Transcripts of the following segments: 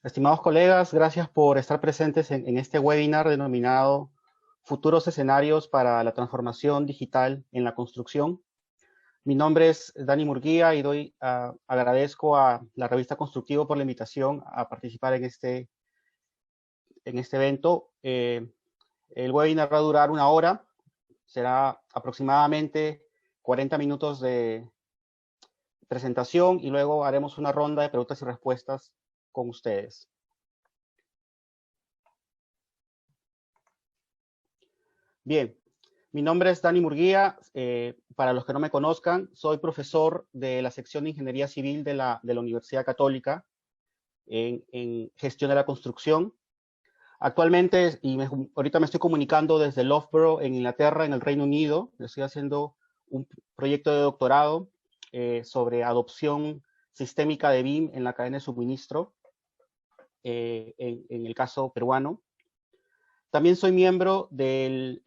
Estimados colegas, gracias por estar presentes en este webinar denominado Futuros escenarios para la transformación digital en la construcción. Mi nombre es Dani Murguía y agradezco a la revista Constructivo por la invitación a participar en este evento. El webinar va a durar 1 hora, será aproximadamente 40 minutos de presentación y luego haremos una ronda de preguntas y respuestas con ustedes. Bien, mi nombre es Dani Murguía. Para los que no me conozcan, soy profesor de la sección de Ingeniería Civil de la Universidad Católica en gestión de la construcción. Actualmente, ahorita me estoy comunicando desde Loughborough, en Inglaterra, en el Reino Unido. Estoy haciendo un proyecto de doctorado sobre adopción sistémica de BIM en la cadena de suministro, en el caso peruano. También soy miembro de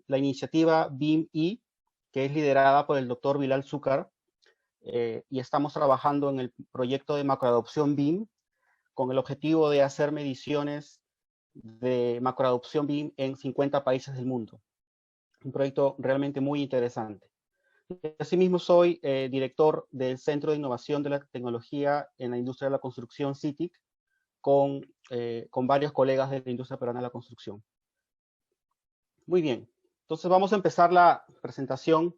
la iniciativa BIM-I, que es liderada por el doctor Bilal Zúcar, y estamos trabajando en el proyecto de macroadopción BIM con el objetivo de hacer mediciones de macroadopción BIM en 50 países del mundo. Un proyecto realmente muy interesante. Asimismo, soy director del Centro de Innovación de la Tecnología en la Industria de la Construcción, CITIC, con varios colegas de la industria peruana de la construcción. Muy bien, entonces vamos a empezar la presentación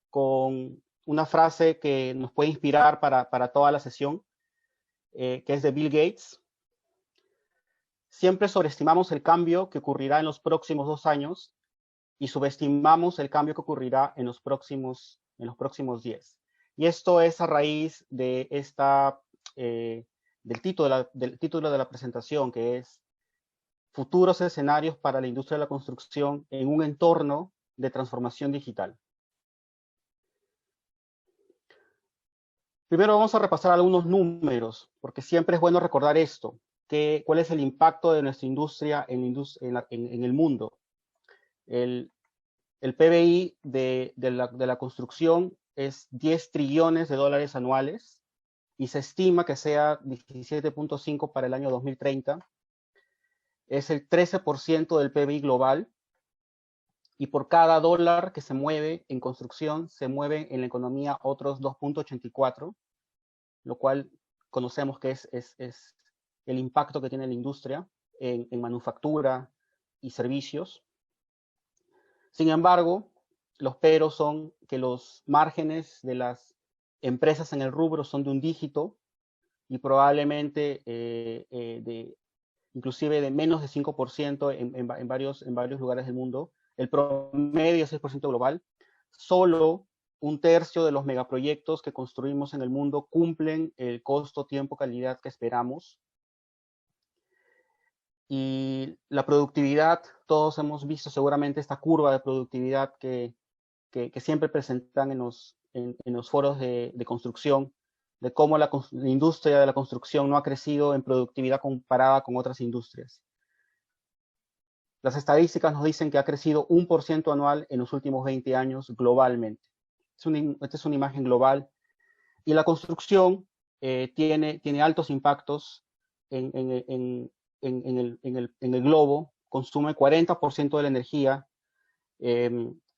con una frase que nos puede inspirar para toda la sesión, que es de Bill Gates. Siempre sobreestimamos el cambio que ocurrirá en los próximos 2 años y subestimamos el cambio que ocurrirá en los próximos 10. Y esto es a raíz de del título de la presentación, que es Futuros escenarios para la industria de la construcción en un entorno de transformación digital. Primero vamos a repasar algunos números, porque siempre es bueno recordar esto, cuál es el impacto de nuestra industria en el mundo. El PBI de la construcción es 10 trillones de dólares anuales y se estima que sea 17.5 para el año 2030. Es el 13% del PBI global, y por cada dólar que se mueve en construcción, se mueven en la economía otros 2.84, lo cual conocemos que es el impacto que tiene la industria en manufactura y servicios. Sin embargo, los peros son que los márgenes de las empresas en el rubro son de un dígito y probablemente inclusive de menos de 5% en varios lugares del mundo. El promedio es 6% global. Solo un tercio de los megaproyectos que construimos en el mundo cumplen el costo, tiempo, calidad que esperamos. Y la productividad, todos hemos visto seguramente esta curva de productividad que siempre presentan en los foros de construcción, de cómo la industria de la construcción no ha crecido en productividad comparada con otras industrias. Las estadísticas nos dicen que ha crecido 1% anual en los últimos 20 años globalmente. Esta es una imagen global. Y la construcción tiene altos impactos en el globo, consume 40% de la energía.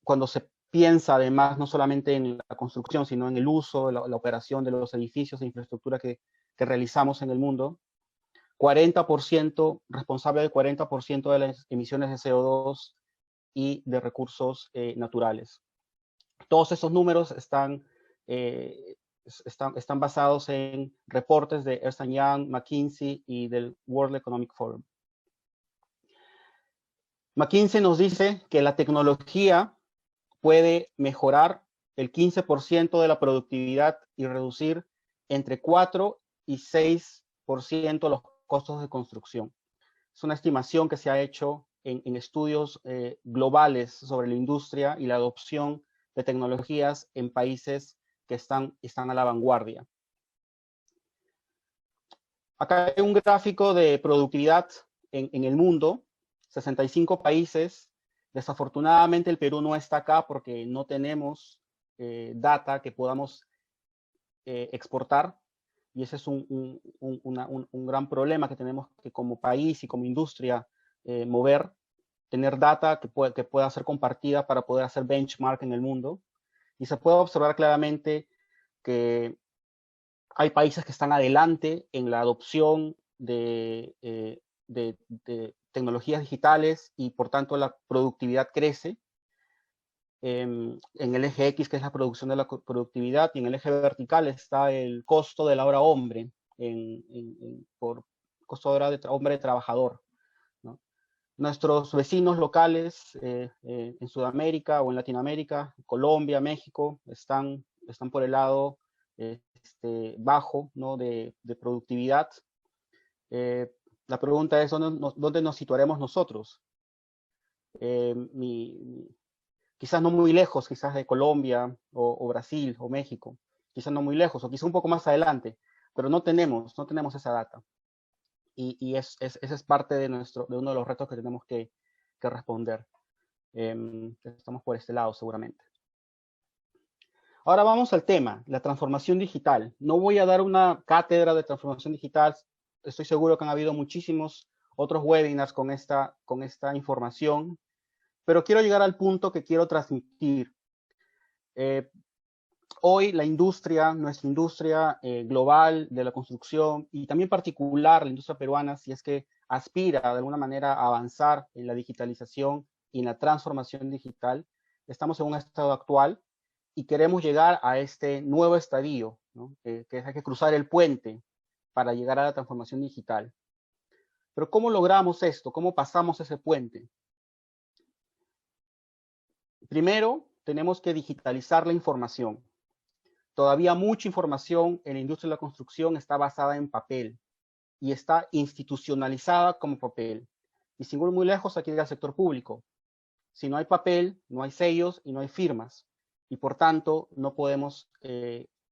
Cuando se piensa además no solamente en la construcción, sino en el uso, la operación de los edificios e infraestructura que realizamos en el mundo, 40%, responsable del 40% de las emisiones de CO2 y de recursos naturales. Todos esos números están basados en reportes de Ernst & Young, McKinsey y del World Economic Forum. McKinsey nos dice que la tecnología puede mejorar el 15% de la productividad y reducir entre 4 y 6% los costos de construcción. Es una estimación que se ha hecho en estudios globales sobre la industria y la adopción de tecnologías en países que están a la vanguardia. Acá hay un gráfico de productividad en el mundo, 65 países. Desafortunadamente el Perú no está acá porque no tenemos data que podamos exportar. y ese es un gran problema que tenemos que como país y como industria mover, tener data que pueda ser compartida para poder hacer benchmark en el mundo. Y se puede observar claramente que hay países que están adelante en la adopción de tecnologías digitales y por tanto la productividad crece. En el eje X, que es la producción de la productividad, y en el eje vertical está el costo de la hora hombre, por costo de hora de hombre trabajador, ¿no? Nuestros vecinos locales en Sudamérica o en Latinoamérica, Colombia, México, están por el lado bajo, ¿no? de productividad. La pregunta es, ¿dónde nos situaremos nosotros? Quizás no muy lejos, quizás de Colombia o Brasil o México, quizás no muy lejos, o quizás un poco más adelante, pero no tenemos esa data. Y ese es parte de uno de los retos que tenemos que responder. Estamos por este lado seguramente. Ahora vamos al tema, la transformación digital. No voy a dar una cátedra de transformación digital, estoy seguro que han habido muchísimos otros webinars con esta información, pero quiero llegar al punto que quiero transmitir. Hoy la industria, nuestra industria global de la construcción y también particular la industria peruana, si es que aspira de alguna manera a avanzar en la digitalización y en la transformación digital, estamos en un estado actual y queremos llegar a este nuevo estadio, ¿no? que hay que cruzar el puente para llegar a la transformación digital. Pero ¿cómo logramos esto? ¿Cómo pasamos ese puente? Primero, tenemos que digitalizar la información. Todavía mucha información en la industria de la construcción está basada en papel y está institucionalizada como papel. Y sin ir muy lejos, aquí llega el sector público. Si no hay papel, no hay sellos y no hay firmas. Y por tanto, no podemos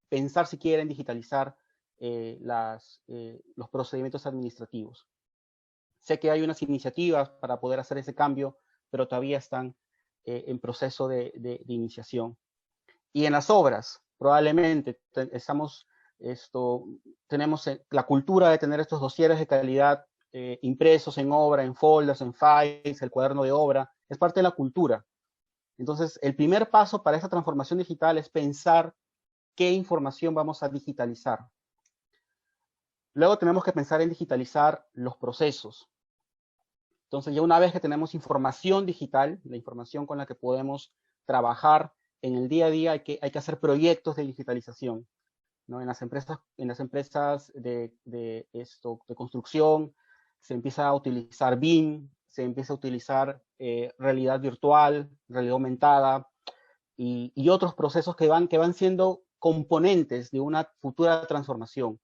pensar siquiera en digitalizar los procedimientos administrativos. Sé que hay unas iniciativas para poder hacer ese cambio, pero todavía están en proceso de iniciación. Y en las obras, probablemente tenemos la cultura de tener estos dosieres de calidad impresos en obra, en folders, en files, el cuaderno de obra, es parte de la cultura. Entonces, el primer paso para esta transformación digital es pensar qué información vamos a digitalizar. Luego tenemos que pensar en digitalizar los procesos. Entonces, ya una vez que tenemos información digital, la información con la que podemos trabajar en el día a día, hay que hacer proyectos de digitalización, ¿no? En las empresas de construcción se empieza a utilizar BIM, se empieza a utilizar realidad virtual, realidad aumentada y otros procesos que van siendo componentes de una futura transformación.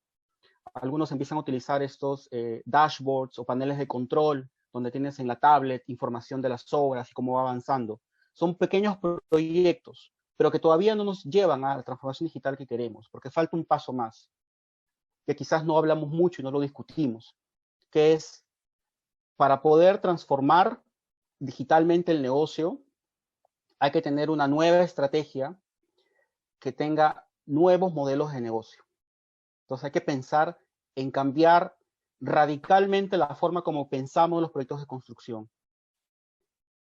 Algunos empiezan a utilizar estos dashboards o paneles de control, donde tienes en la tablet información de las obras y cómo va avanzando. Son pequeños proyectos, pero que todavía no nos llevan a la transformación digital que queremos, porque falta un paso más, que quizás no hablamos mucho y no lo discutimos, que es para poder transformar digitalmente el negocio, hay que tener una nueva estrategia que tenga nuevos modelos de negocio. Entonces hay que pensar en cambiar radicalmente la forma como pensamos los proyectos de construcción.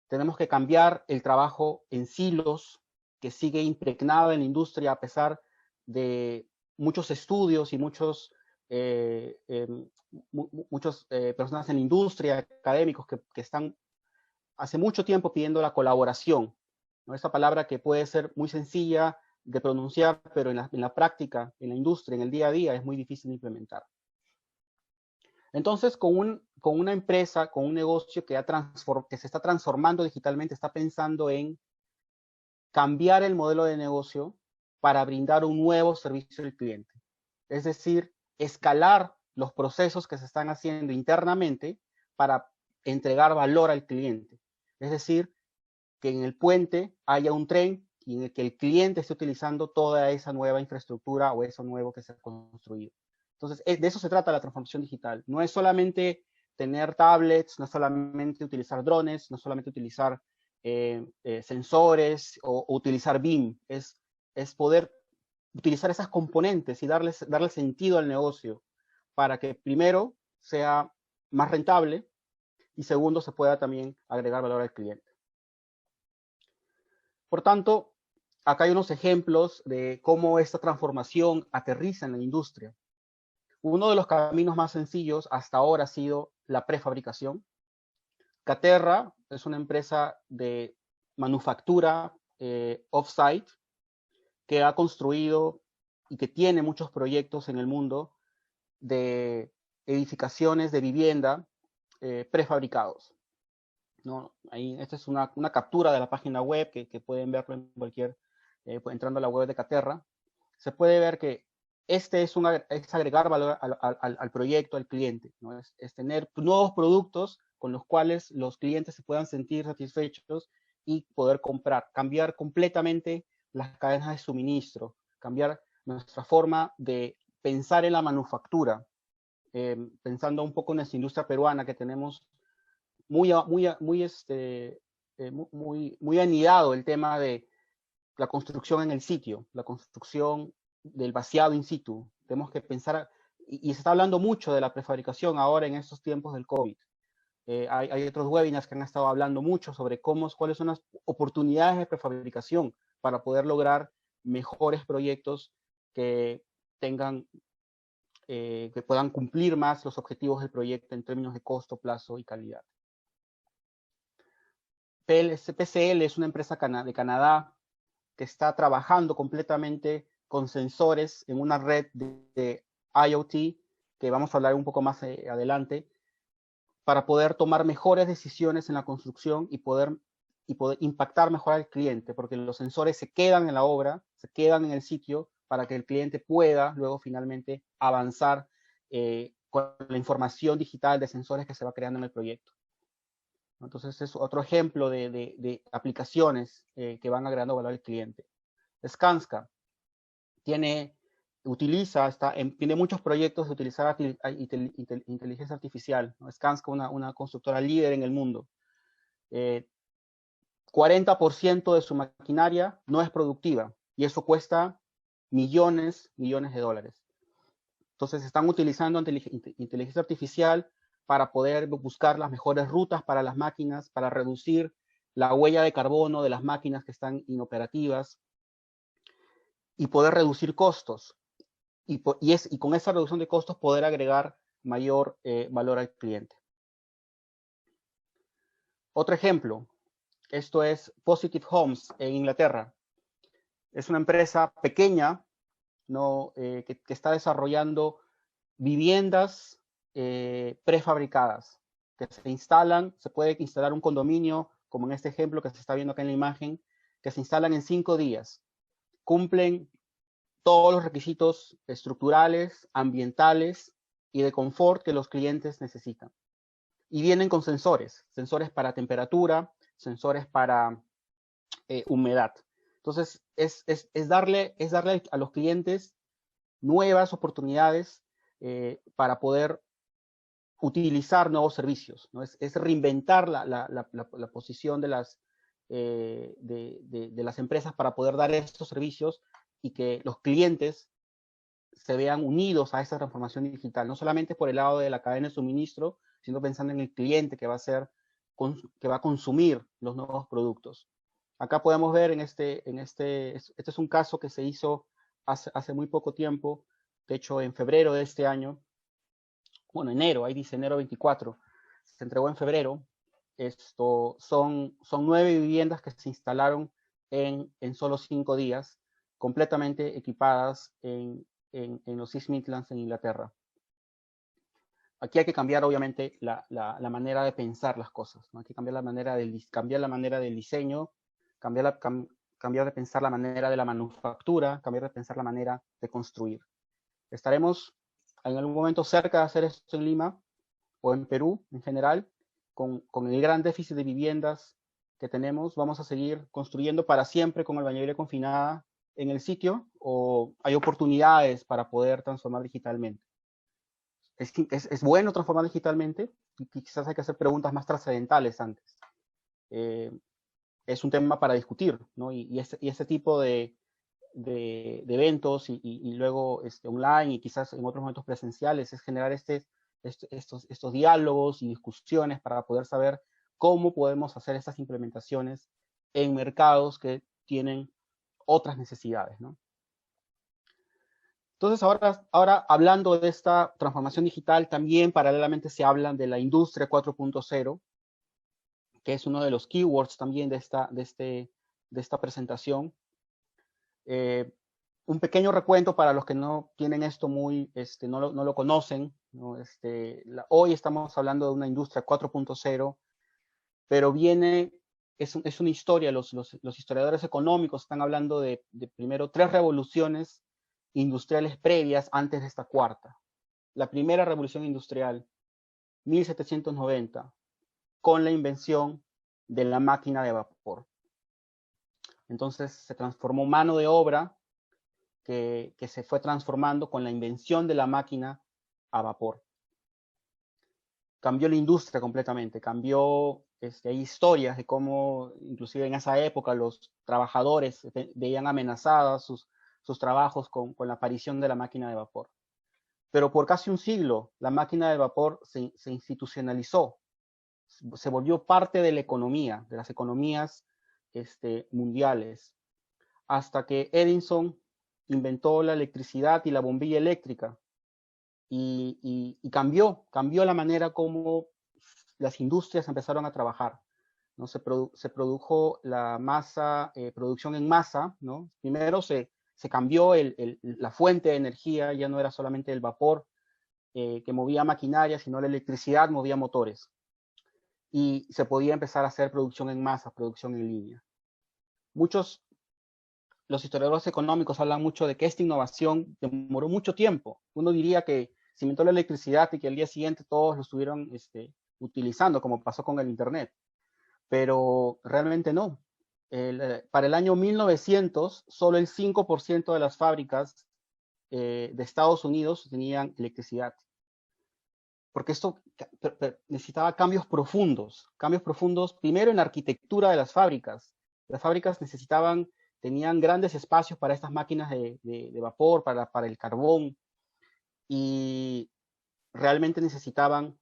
Tenemos que cambiar el trabajo en silos, que sigue impregnado en la industria a pesar de muchos estudios y muchas personas en la industria, académicos que están hace mucho tiempo pidiendo la colaboración, ¿no? Esta palabra que puede ser muy sencilla de pronunciar, pero en la práctica, en la industria, en el día a día, es muy difícil de implementar. Entonces, con una empresa, con un negocio que se está transformando digitalmente, está pensando en cambiar el modelo de negocio para brindar un nuevo servicio al cliente. Es decir, escalar los procesos que se están haciendo internamente para entregar valor al cliente. Es decir, que en el puente haya un tren y en el que el cliente esté utilizando toda esa nueva infraestructura o eso nuevo que se ha construido. Entonces, de eso se trata la transformación digital. No es solamente tener tablets, no es solamente utilizar drones, no es solamente utilizar sensores o utilizar BIM, es poder utilizar esas componentes y darle sentido al negocio para que primero sea más rentable y segundo se pueda también agregar valor al cliente. Por tanto, acá hay unos ejemplos de cómo esta transformación aterriza en la industria. Uno de los caminos más sencillos hasta ahora ha sido la prefabricación. Caterra es una empresa de manufactura off-site que ha construido y que tiene muchos proyectos en el mundo de edificaciones de vivienda prefabricados, ¿no? Ahí, esta es una captura de la página web que pueden verlo en cualquier, entrando a la web de Caterra. Se puede ver que este es agregar valor al proyecto, al cliente, ¿no? Es tener nuevos productos con los cuales los clientes se puedan sentir satisfechos y poder comprar, cambiar completamente las cadenas de suministro, cambiar nuestra forma de pensar en la manufactura, pensando un poco en esta industria peruana que tenemos muy anidado el tema de la construcción en el sitio, la construcción del vaciado in situ. Tenemos que pensar, y se está hablando mucho de la prefabricación ahora en estos tiempos del COVID. Hay otros webinars que han estado hablando mucho sobre cuáles son las oportunidades de prefabricación para poder lograr mejores proyectos que tengan, que puedan cumplir más los objetivos del proyecto en términos de costo, plazo y calidad. PCL es una empresa de Canadá que está trabajando completamente con sensores en una red de IoT, que vamos a hablar un poco más adelante, para poder tomar mejores decisiones en la construcción y poder impactar mejor al cliente, porque los sensores se quedan en la obra, se quedan en el sitio, para que el cliente pueda luego finalmente avanzar con la información digital de sensores que se va creando en el proyecto. Entonces es otro ejemplo de aplicaciones que van agregando valor al cliente. Skanska tiene muchos proyectos de utilizar inteligencia artificial, ¿no? Skanska, una constructora líder en el mundo. 40% de su maquinaria no es productiva y eso cuesta millones de dólares. Entonces están utilizando inteligencia artificial para poder buscar las mejores rutas para las máquinas, para reducir la huella de carbono de las máquinas que están inoperativas y poder reducir costos. Y con esa reducción de costos poder agregar mayor valor al cliente. Otro ejemplo, esto es Positive Homes en Inglaterra. Es una empresa pequeña, ¿no? Que está desarrollando viviendas prefabricadas que se puede instalar un condominio, como en este ejemplo que se está viendo acá en la imagen, que se instalan en 5 días. Cumplen todos los requisitos estructurales, ambientales y de confort que los clientes necesitan. Y vienen con sensores para temperatura, sensores para humedad. Entonces, es darle a los clientes nuevas oportunidades para poder utilizar nuevos servicios, ¿no? Es reinventar la posición de las empresas para poder dar estos servicios y que los clientes se vean unidos a esta transformación digital, no solamente por el lado de la cadena de suministro, sino pensando en el cliente que va a consumir los nuevos productos. Acá podemos ver este es un caso que se hizo hace muy poco tiempo, de hecho en febrero de este año, bueno, enero, ahí dice enero 24, se entregó en febrero. Esto son 9 viviendas que se instalaron en solo 5 días, completamente equipadas en los East Midlands en Inglaterra. Aquí hay que cambiar, obviamente, la manera de pensar las cosas, ¿no? Hay que cambiar la manera del diseño, cambiar de pensar la manera de la manufactura, cambiar de pensar la manera de construir. Estaremos en algún momento cerca de hacer esto en Lima o en Perú en general, con el gran déficit de viviendas que tenemos. Vamos a seguir construyendo para siempre con albañilería confinada en el sitio, o hay oportunidades para poder transformar digitalmente. Es bueno transformar digitalmente y quizás hay que hacer preguntas más trascendentales antes. Es un tema para discutir, ¿no? Y ese tipo de de eventos y luego online y quizás en otros momentos presenciales, es generar estos diálogos y discusiones para poder saber cómo podemos hacer estas implementaciones en mercados que tienen otras necesidades, ¿no? Entonces, ahora hablando de esta transformación digital, también paralelamente se habla de la industria 4.0, que es uno de los keywords también de esta presentación. Un pequeño recuento para los que no tienen esto muy, no lo conocen, ¿no? Hoy estamos hablando de una industria 4.0, pero es una historia, los historiadores económicos están hablando de primero 3 revoluciones industriales previas antes de esta cuarta. La primera revolución industrial, 1790, con la invención de la máquina de vapor. Entonces se transformó mano de obra que se fue transformando con la invención de la máquina a vapor. Cambió la industria completamente, cambió, hay historias de cómo, inclusive en esa época, los trabajadores veían amenazadas sus trabajos con la aparición de la máquina de vapor. Pero por casi un siglo, la máquina de vapor se institucionalizó, se volvió parte de la economía, de las economías mundiales, hasta que Edison inventó la electricidad y la bombilla eléctrica, y cambió la manera como las industrias empezaron a trabajar, ¿no? Se produjo la producción en masa, ¿no? Primero se cambió la fuente de energía, ya no era solamente el vapor que movía maquinaria, sino la electricidad movía motores. Y se podía empezar a hacer producción en masa, producción en línea. Los historiadores económicos hablan mucho de que esta innovación demoró mucho tiempo. Uno diría que se inventó la electricidad y que al día siguiente todos lo estuvieron utilizando, como pasó con el Internet. Pero realmente no. Para el año 1900, solo el 5% de las fábricas de Estados Unidos tenían electricidad. Porque esto necesitaba cambios profundos primero en la arquitectura de las fábricas. Las fábricas tenían grandes espacios para estas máquinas de vapor, para el carbón, y realmente necesitaban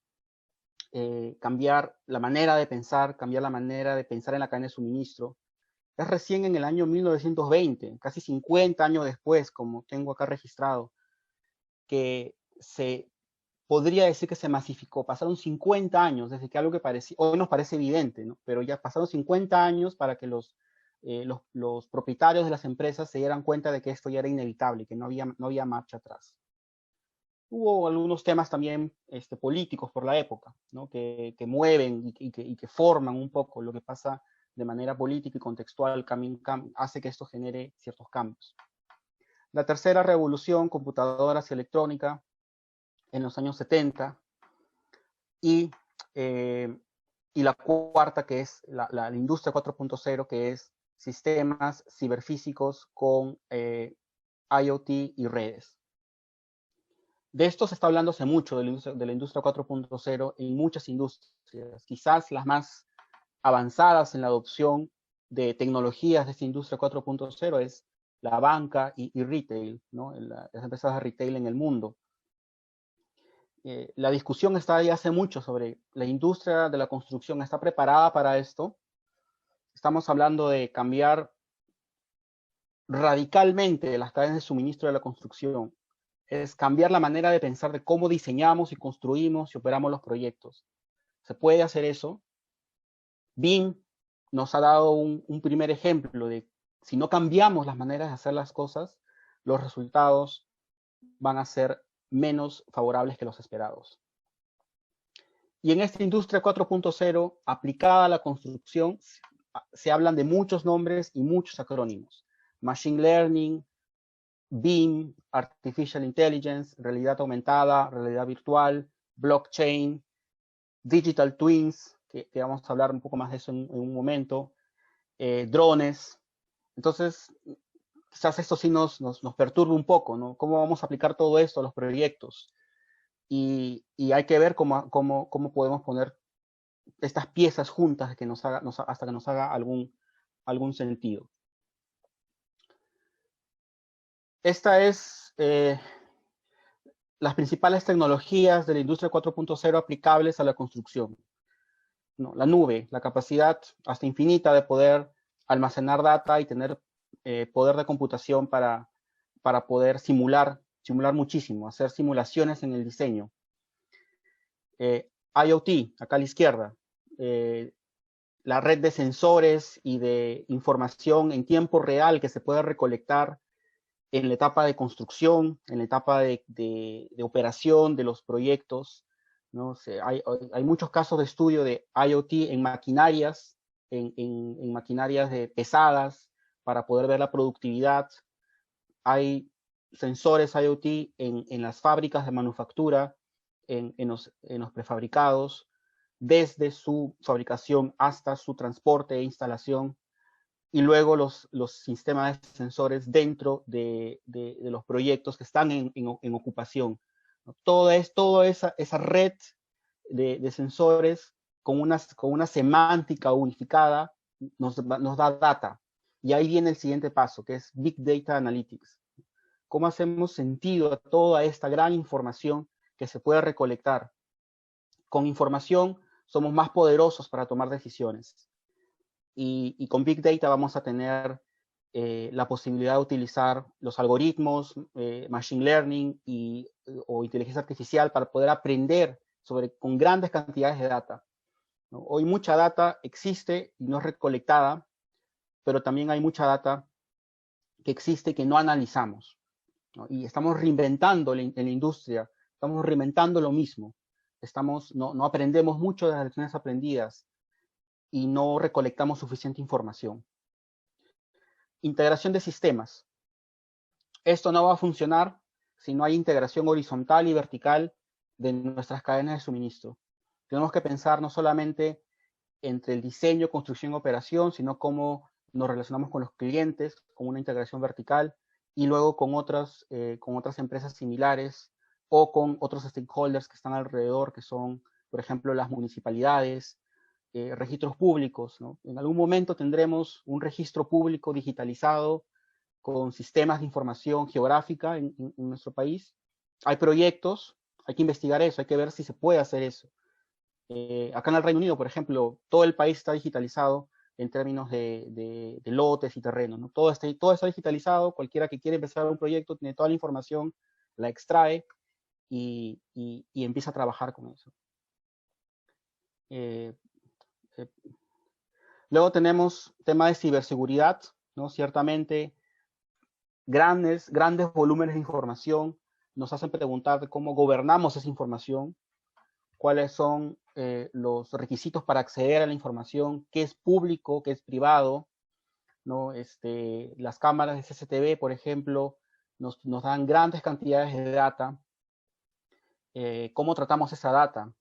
cambiar la manera de pensar, cambiar la manera de pensar en la cadena de suministro. Es recién en el año 1920, casi 50 años después, como tengo acá registrado, que se podría decir que se masificó. Pasaron 50 años desde que algo que hoy nos parece evidente, ¿no? Pero ya pasaron 50 años para que los propietarios de las empresas se dieran cuenta de que esto ya era inevitable, que no había marcha atrás. Hubo algunos temas también políticos por la época, ¿no? que mueven y que forman un poco lo que pasa de manera política y contextual, hace que esto genere ciertos cambios. La tercera revolución, computadoras y electrónica, en los años 70, y la cuarta, que es la industria 4.0, que es sistemas ciberfísicos con IoT y redes. De esto se está hablando hace mucho, de la industria 4.0 en muchas industrias. Quizás las más avanzadas en la adopción de tecnologías de esta industria 4.0 es la banca y retail, ¿no? Las empresas de retail en el mundo. La discusión está ahí hace mucho sobre la industria de la construcción. ¿Está preparada para esto? Estamos hablando de cambiar radicalmente las cadenas de suministro de la construcción. Es cambiar la manera de pensar de cómo diseñamos y construimos y operamos los proyectos. ¿Se puede hacer eso? BIM nos ha dado un primer ejemplo de si no cambiamos las maneras de hacer las cosas, los resultados van a ser menos favorables que los esperados. Y en esta industria 4.0 aplicada a la construcción se hablan de muchos nombres y muchos acrónimos. Machine Learning, BIM, Artificial Intelligence, realidad aumentada, realidad virtual, blockchain, Digital Twins, que vamos a hablar un poco más de eso en un momento, drones. Entonces, quizás esto sí nos perturbe un poco, ¿no? ¿Cómo vamos a aplicar todo esto a los proyectos? Y hay que ver cómo podemos poner estas piezas juntas hasta que nos haga algún sentido. Esta es las principales tecnologías de la industria 4.0 aplicables a la construcción, ¿no? La nube, la capacidad hasta infinita de poder almacenar data y tener poder de computación para poder simular muchísimo, hacer simulaciones en el diseño. IoT, acá a la izquierda, la red de sensores y de información en tiempo real que se puede recolectar en la etapa de construcción, en la etapa de operación de los proyectos, ¿no? Hay muchos casos de estudio de IoT en maquinarias, en maquinarias pesadas, para poder ver la productividad. Hay sensores IoT en las fábricas de manufactura, en los prefabricados, desde su fabricación hasta su transporte e instalación, y luego los sistemas de sensores dentro de los proyectos que están en ocupación. Toda esa red de sensores con una semántica unificada nos da data. Y ahí viene el siguiente paso, que es Big Data Analytics. ¿Cómo hacemos sentido a toda esta gran información que se puede recolectar? Con información somos más poderosos para tomar decisiones. Y con Big Data vamos a tener la posibilidad de utilizar los algoritmos, Machine Learning o inteligencia artificial para poder aprender con grandes cantidades de data, ¿no? Hoy mucha data existe y no es recolectada, pero también hay mucha data que existe y que no analizamos, ¿no? Y estamos reinventando en la industria, estamos reinventando lo mismo. No aprendemos mucho de las lecciones aprendidas y no recolectamos suficiente información. Integración de sistemas. Esto no va a funcionar si no hay integración horizontal y vertical de nuestras cadenas de suministro. Tenemos que pensar no solamente entre el diseño, construcción y operación, sino cómo nos relacionamos con los clientes, con una integración vertical, y luego con otras empresas similares o con otros stakeholders que están alrededor, que son, por ejemplo, las municipalidades, registros públicos, ¿no? En algún momento tendremos un registro público digitalizado con sistemas de información geográfica en nuestro país. Hay proyectos, hay que investigar eso, hay que ver si se puede hacer eso. Acá en el Reino Unido, por ejemplo, todo el país está digitalizado en términos de lotes y terrenos, ¿no? Todo está digitalizado, cualquiera que quiere empezar un proyecto tiene toda la información, la extrae y empieza a trabajar con eso. Luego tenemos tema de ciberseguridad, ¿no? Ciertamente grandes volúmenes de información nos hacen preguntar cómo gobernamos esa información, cuáles son los requisitos para acceder a la información, qué es público, qué es privado, ¿no? Las cámaras de CCTV, por ejemplo, nos dan grandes cantidades de data. ¿Cómo tratamos esa data?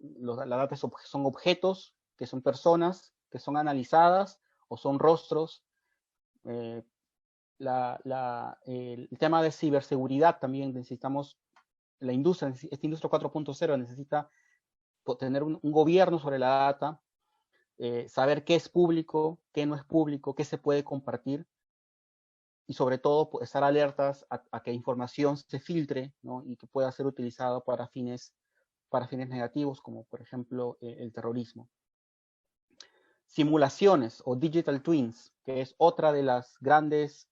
La data son objetos, que son personas, que son analizadas, o son rostros. El tema de ciberseguridad también necesitamos, esta industria 4.0 necesita tener un gobierno sobre la data, saber qué es público, qué no es público, qué se puede compartir, y sobre todo estar alertas a que información se filtre, ¿no? Y que pueda ser utilizada para fines negativos, como por ejemplo el terrorismo. Simulaciones o digital twins, que es otra de las grandes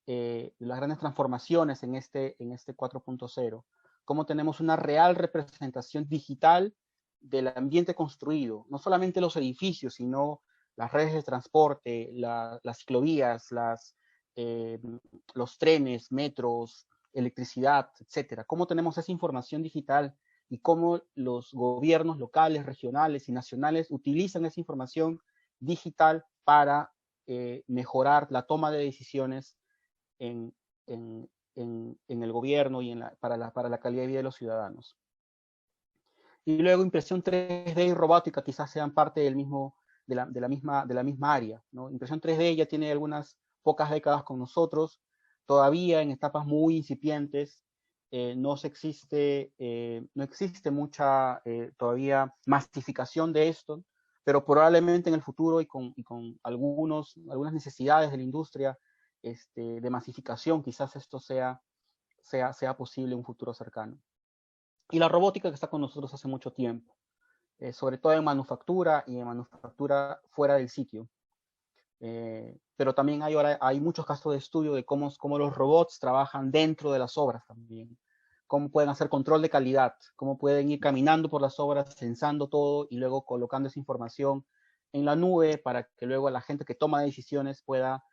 transformaciones en este 4.0. Cómo tenemos una real representación digital del ambiente construido, no solamente los edificios, sino las redes de transporte, las ciclovías, los trenes, metros, electricidad, etcétera. Cómo tenemos esa información digital y cómo los gobiernos locales, regionales y nacionales utilizan esa información digital para mejorar la toma de decisiones en el gobierno y para la calidad de vida de los ciudadanos. Y luego impresión 3D y robótica quizás sean parte de la misma área, ¿no? Impresión 3D ya tiene algunas pocas décadas con nosotros, todavía en etapas muy incipientes, no existe mucha todavía masificación de esto, pero probablemente en el futuro y con algunas necesidades de la industria, de masificación, quizás esto sea posible en un futuro cercano. Y la robótica, que está con nosotros hace mucho tiempo, sobre todo en manufactura y en manufactura fuera del sitio. Pero también hay muchos casos de estudio de cómo los robots trabajan dentro de las obras también, cómo pueden hacer control de calidad, cómo pueden ir caminando por las obras, censando todo y luego colocando esa información en la nube para que luego la gente que toma decisiones pueda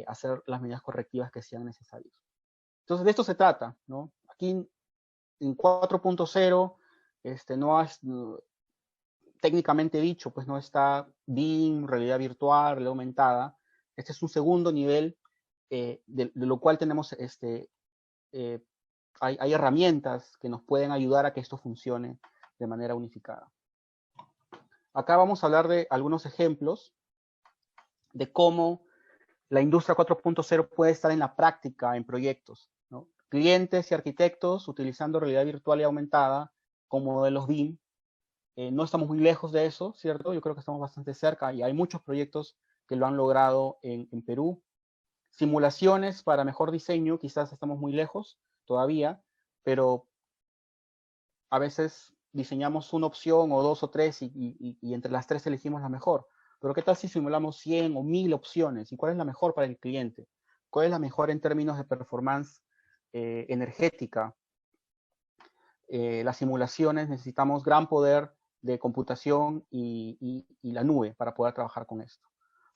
hacer las medidas correctivas que sean necesarias. Entonces, de esto se trata, ¿no? Aquí en 4.0, técnicamente dicho, pues no está BIM, realidad virtual, realidad aumentada. Este es un segundo nivel de lo cual tenemos, hay herramientas que nos pueden ayudar a que esto funcione de manera unificada. Acá vamos a hablar de algunos ejemplos de cómo la industria 4.0 puede estar en la práctica en proyectos, ¿no? Clientes y arquitectos utilizando realidad virtual y aumentada con modelos BIM. No estamos muy lejos de eso, ¿cierto? Yo creo que estamos bastante cerca y hay muchos proyectos que lo han logrado en Perú. Simulaciones para mejor diseño, quizás estamos muy lejos todavía, pero a veces diseñamos una opción o dos o tres y entre las tres elegimos la mejor. Pero ¿qué tal si simulamos 100 o 1000 opciones? ¿Y cuál es la mejor para el cliente? ¿Cuál es la mejor en términos de performance energética? Las simulaciones necesitamos gran poder de computación y la nube para poder trabajar con esto.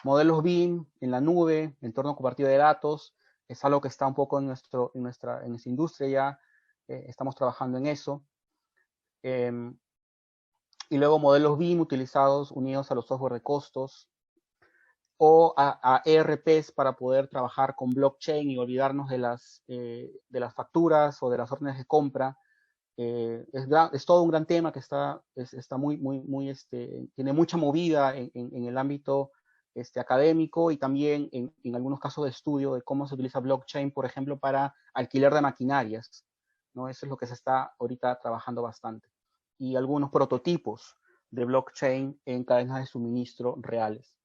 Modelos BIM en la nube, entorno compartido de datos, es algo que está un poco en nuestra industria ya, estamos trabajando en eso. Y luego modelos BIM utilizados unidos a los software de costos o a ERPs para poder trabajar con blockchain y olvidarnos de las facturas o de las órdenes de compra. Es todo un gran tema que está tiene mucha movida en el ámbito académico y también en algunos casos de estudio de cómo se utiliza blockchain, por ejemplo, para alquiler de maquinarias, ¿no? Eso es lo que se está ahorita trabajando bastante. Y algunos prototipos de blockchain en cadenas de suministro reales.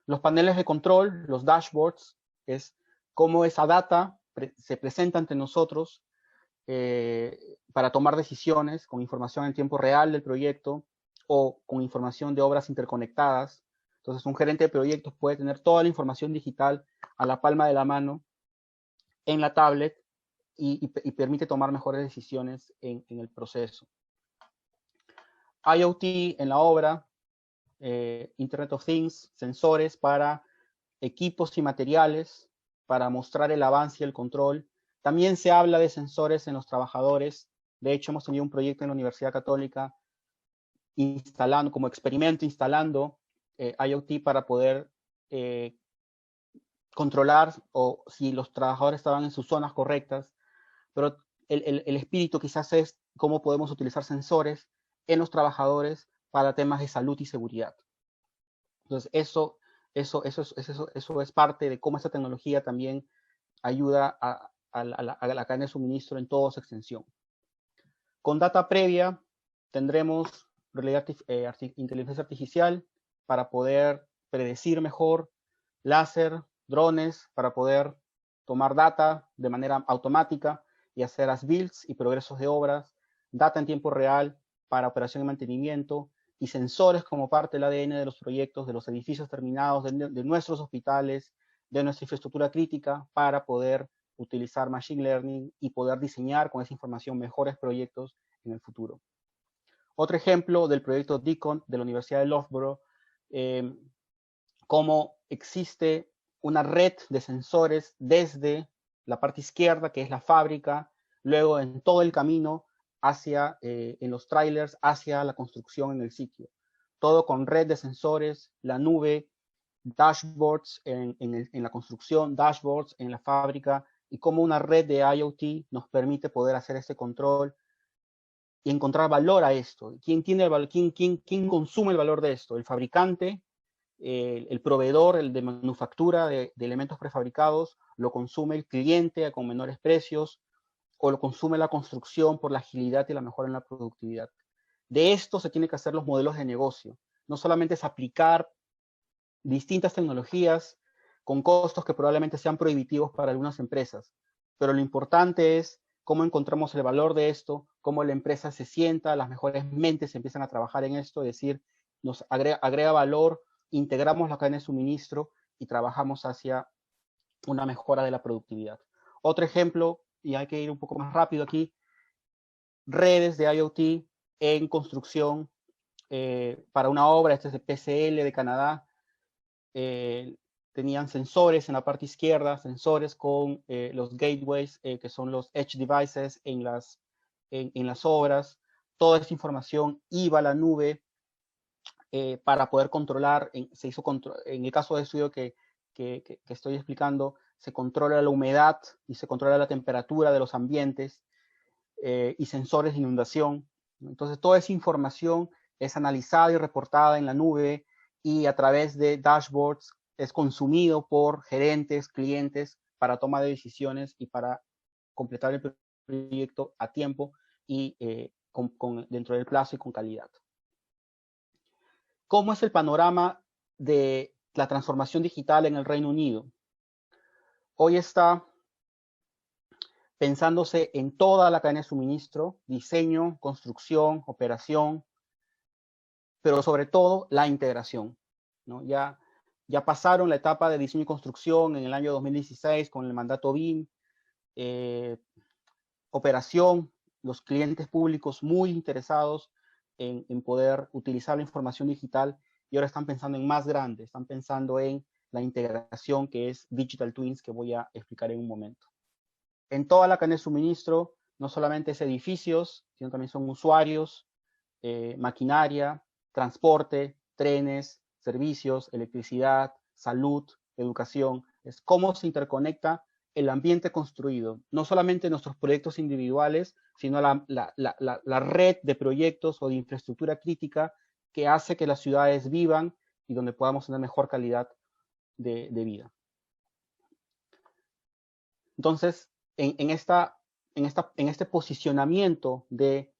Los paneles de control, los dashboards, es cómo esa data se presenta ante nosotros para tomar decisiones con información en tiempo real del proyecto o con información de obras interconectadas. Entonces, un gerente de proyectos puede tener toda la información digital a la palma de la mano en la tablet y permite tomar mejores decisiones en el proceso. IoT en la obra, Internet of Things, sensores para equipos y materiales para mostrar el avance y el control. También se habla de sensores en los trabajadores. De hecho, hemos tenido un proyecto en la Universidad Católica como experimento, instalando IoT para poder controlar o si los trabajadores estaban en sus zonas correctas. Pero el espíritu quizás es cómo podemos utilizar sensores en los trabajadores para temas de salud y seguridad. Entonces, eso es parte de cómo esta tecnología también ayuda a la cadena de suministro en toda su extensión. Con data previa tendremos inteligencia artificial para poder predecir mejor, láser, drones para poder tomar data de manera automática y hacer as-builds y progresos de obras, data en tiempo real para operación y mantenimiento, y sensores como parte del ADN de los proyectos, de los edificios terminados, de nuestros hospitales, de nuestra infraestructura crítica, para poder utilizar Machine Learning y poder diseñar con esa información mejores proyectos en el futuro. Otro ejemplo del proyecto DECON de la Universidad de Loughborough, cómo existe una red de sensores desde la parte izquierda, que es la fábrica, luego en todo el camino hacia, en los trailers, hacia la construcción en el sitio. Todo con red de sensores, la nube, dashboards en la construcción, dashboards en la fábrica, y cómo una red de IoT nos permite poder hacer ese control y encontrar valor a esto. ¿Quién consume el valor de esto? El fabricante, el proveedor, el de manufactura de elementos prefabricados, lo consume el cliente con menores precios, o lo consume la construcción por la agilidad y la mejora en la productividad. De esto se tienen que hacer los modelos de negocio. No solamente es aplicar distintas tecnologías con costos que probablemente sean prohibitivos para algunas empresas. Pero lo importante es cómo encontramos el valor de esto, cómo la empresa se sienta, las mejores mentes empiezan a trabajar en esto, es decir, nos agrega valor, integramos la cadena de suministro y trabajamos hacia una mejora de la productividad. Otro ejemplo, y hay que ir un poco más rápido aquí, redes de IoT en construcción para una obra, este es de PCL de Canadá, tenían sensores en la parte izquierda, sensores con los gateways, que son los edge devices en las obras. Toda esa información iba a la nube para poder controlar, en el caso de estudio que estoy explicando, se controla la humedad y se controla la temperatura de los ambientes y sensores de inundación. Entonces, toda esa información es analizada y reportada en la nube y a través de dashboards es consumido por gerentes, clientes para toma de decisiones y para completar el proyecto a tiempo y dentro del plazo y con calidad. ¿Cómo es el panorama de la transformación digital en el Reino Unido? Hoy está pensándose en toda la cadena de suministro, diseño, construcción, operación, pero sobre todo la integración, ¿no? Ya pasaron la etapa de diseño y construcción en el año 2016 con el mandato BIM, operación, los clientes públicos muy interesados en poder utilizar la información digital y ahora están pensando en más grande, están pensando en la integración que es Digital Twins, que voy a explicar en un momento. En toda la cadena de suministro, no solamente es edificios, sino también son usuarios, maquinaria, transporte, trenes, servicios, electricidad, salud, educación. Es cómo se interconecta el ambiente construido, no solamente nuestros proyectos individuales, sino la red de proyectos o de infraestructura crítica que hace que las ciudades vivan y donde podamos tener mejor calidad de vida. Entonces, en este posicionamiento de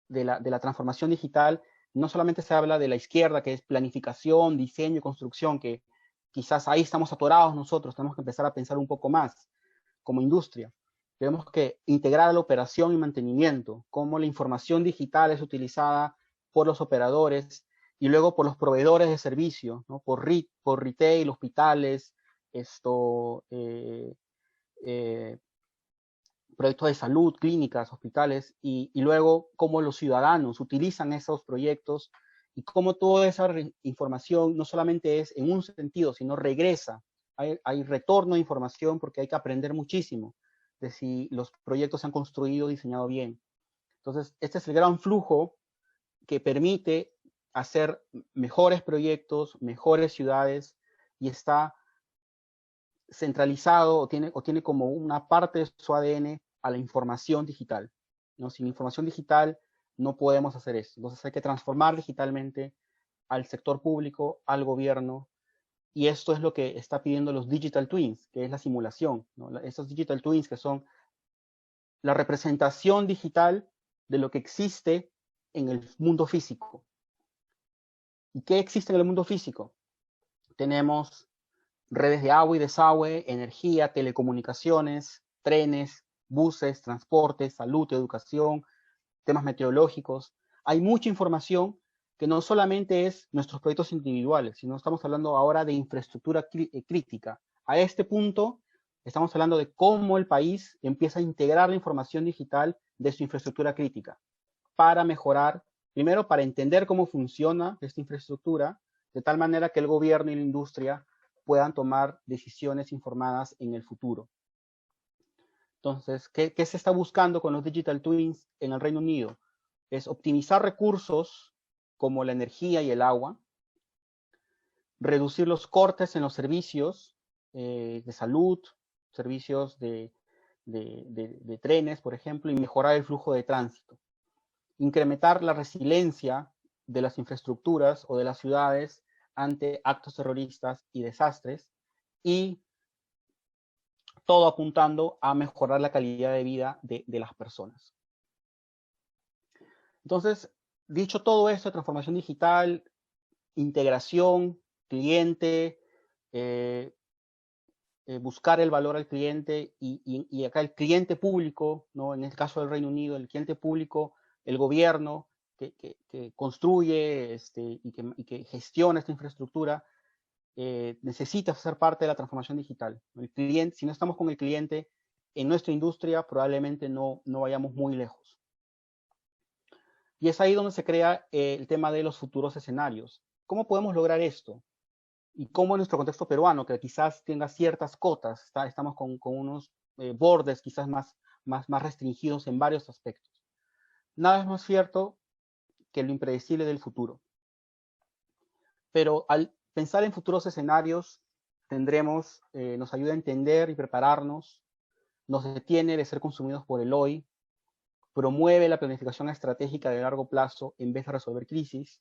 la transformación digital, no solamente se habla de la izquierda, que es planificación, diseño y construcción, que quizás ahí estamos atorados nosotros, tenemos que empezar a pensar un poco más como industria. Tenemos que integrar la operación y mantenimiento, cómo la información digital es utilizada por los operadores y luego por los proveedores de servicio, ¿no? por retail, hospitales, proyectos de salud, clínicas, hospitales, y luego cómo los ciudadanos utilizan esos proyectos y cómo toda esa información no solamente es en un sentido, sino regresa. Hay retorno de información porque hay que aprender muchísimo de si los proyectos se han construido, diseñado bien. Entonces, este es el gran flujo que permite hacer mejores proyectos, mejores ciudades, y está centralizado o tiene como una parte de su ADN a la información digital, ¿no? Sin información digital no podemos hacer esto. Entonces hay que transformar digitalmente al sector público, al gobierno, y esto es lo que está pidiendo los Digital Twins, que es la simulación, ¿no? Esos Digital Twins que son la representación digital de lo que existe en el mundo físico. ¿Y qué existe en el mundo físico? Tenemos redes de agua y desagüe, energía, telecomunicaciones, trenes, buses, transporte, salud, educación, temas meteorológicos. Hay mucha información que no solamente es nuestros proyectos individuales, sino estamos hablando ahora de infraestructura crítica. A este punto, estamos hablando de cómo el país empieza a integrar la información digital de su infraestructura crítica para mejorar, primero para entender cómo funciona esta infraestructura, de tal manera que el gobierno y la industria puedan tomar decisiones informadas en el futuro. Entonces, ¿qué se está buscando con los Digital Twins en el Reino Unido? Es optimizar recursos como la energía y el agua, reducir los cortes en los servicios de salud, servicios de trenes, por ejemplo, y mejorar el flujo de tránsito. Incrementar la resiliencia de las infraestructuras o de las ciudades ante actos terroristas y desastres, y todo apuntando a mejorar la calidad de vida de las personas. Entonces, dicho todo esto, transformación digital, integración, cliente, buscar el valor al cliente y acá el cliente público, ¿no? En el caso del Reino Unido, el cliente público, el gobierno que construye y que gestiona esta infraestructura, necesita ser parte de la transformación digital. El cliente, si no estamos con el cliente en nuestra industria, probablemente no vayamos muy lejos. Y es ahí donde se crea el tema de los futuros escenarios. ¿Cómo podemos lograr esto? Y cómo en nuestro contexto peruano, que quizás tenga ciertas cotas, estamos con unos bordes quizás más restringidos en varios aspectos. Nada es más cierto que lo impredecible del futuro. Pero al pensar en futuros escenarios, nos ayuda a entender y prepararnos, nos detiene de ser consumidos por el hoy, promueve la planificación estratégica de largo plazo en vez de resolver crisis,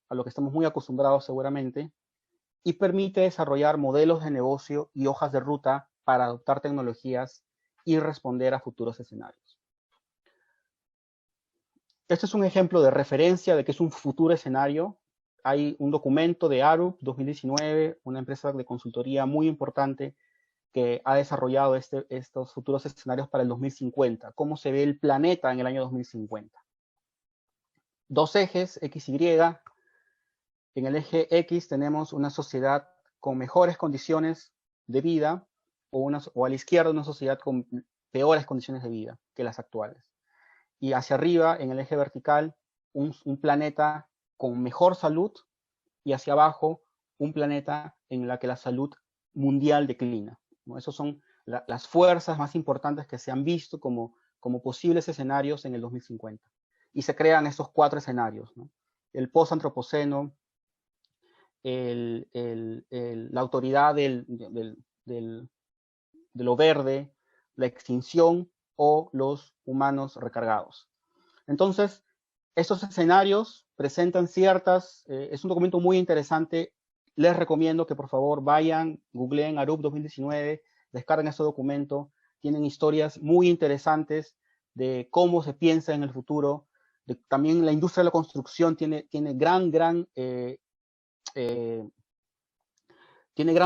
a lo que estamos muy acostumbrados seguramente, y permite desarrollar modelos de negocio y hojas de ruta para adoptar tecnologías y responder a futuros escenarios. Este es un ejemplo de referencia de que es un futuro escenario. Hay un documento de Arup 2019, una empresa de consultoría muy importante que ha desarrollado estos futuros escenarios para el 2050. ¿Cómo se ve el planeta en el año 2050? Dos ejes, X, Y. En el eje X tenemos una sociedad con mejores condiciones de vida o a la izquierda una sociedad con peores condiciones de vida que las actuales. Y hacia arriba, en el eje vertical, un planeta con mejor salud y hacia abajo un planeta en la que la salud mundial declina, ¿no? Esas son las fuerzas más importantes que se han visto como posibles escenarios en el 2050. Y se crean estos 4 escenarios, ¿no? El post-antropoceno, la autoridad de lo verde, la extinción o los humanos recargados. Entonces, estos escenarios presentan es un documento muy interesante. Les recomiendo que por favor vayan, googleen Arup 2019, descarguen ese documento. Tienen historias muy interesantes de cómo se piensa en el futuro. También la industria de la construcción tiene gran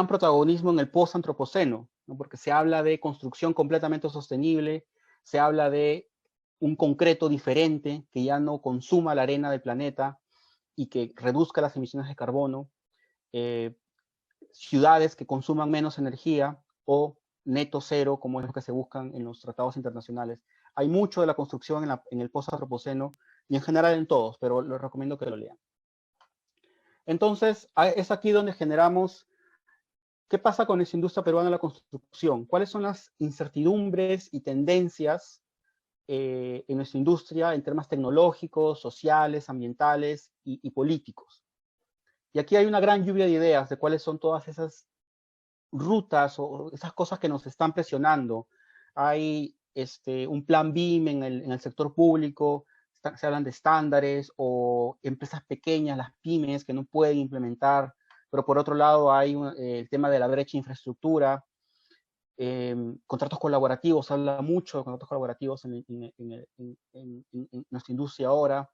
protagonismo en el post-antropoceno, ¿no? Porque se habla de construcción completamente sostenible, se habla de un concreto diferente que ya no consuma la arena del planeta y que reduzca las emisiones de carbono, ciudades que consuman menos energía o neto cero, como es lo que se buscan en los tratados internacionales. Hay mucho de la construcción en el post-antropoceno y en general en todos, pero les recomiendo que lo lean. Entonces, es aquí donde generamos. ¿Qué pasa con esa industria peruana de la construcción? ¿Cuáles son las incertidumbres y tendencias en nuestra industria en temas tecnológicos, sociales, ambientales y políticos? Y aquí hay una gran lluvia de ideas de cuáles son todas esas rutas o esas cosas que nos están presionando. Hay un plan BIM en el sector público, se hablan de estándares o empresas pequeñas, las pymes, que no pueden implementar, pero por otro lado hay el tema de la brecha de infraestructura, contratos colaborativos, se habla mucho de contratos colaborativos en nuestra industria ahora,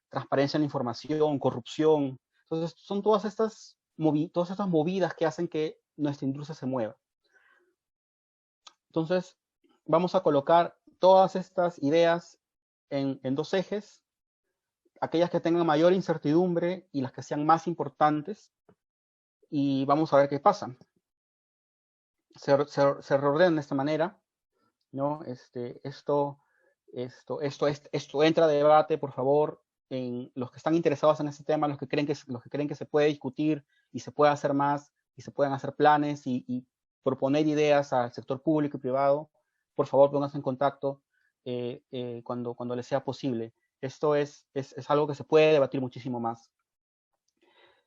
transparencia en la información, corrupción. Entonces, son todas estas movidas que hacen que nuestra industria se mueva. Entonces, vamos a colocar todas estas ideas en 2 ejes, aquellas que tengan mayor incertidumbre y las que sean más importantes, y vamos a ver qué pasa. Se reordenan de esta manera, ¿no? Esto entra a debate, por favor, en los que están interesados en este tema, los que creen que se puede discutir y se puede hacer más, y se pueden hacer planes y proponer ideas al sector público y privado, por favor pónganse en contacto cuando les sea posible. Esto es algo que se puede debatir muchísimo más.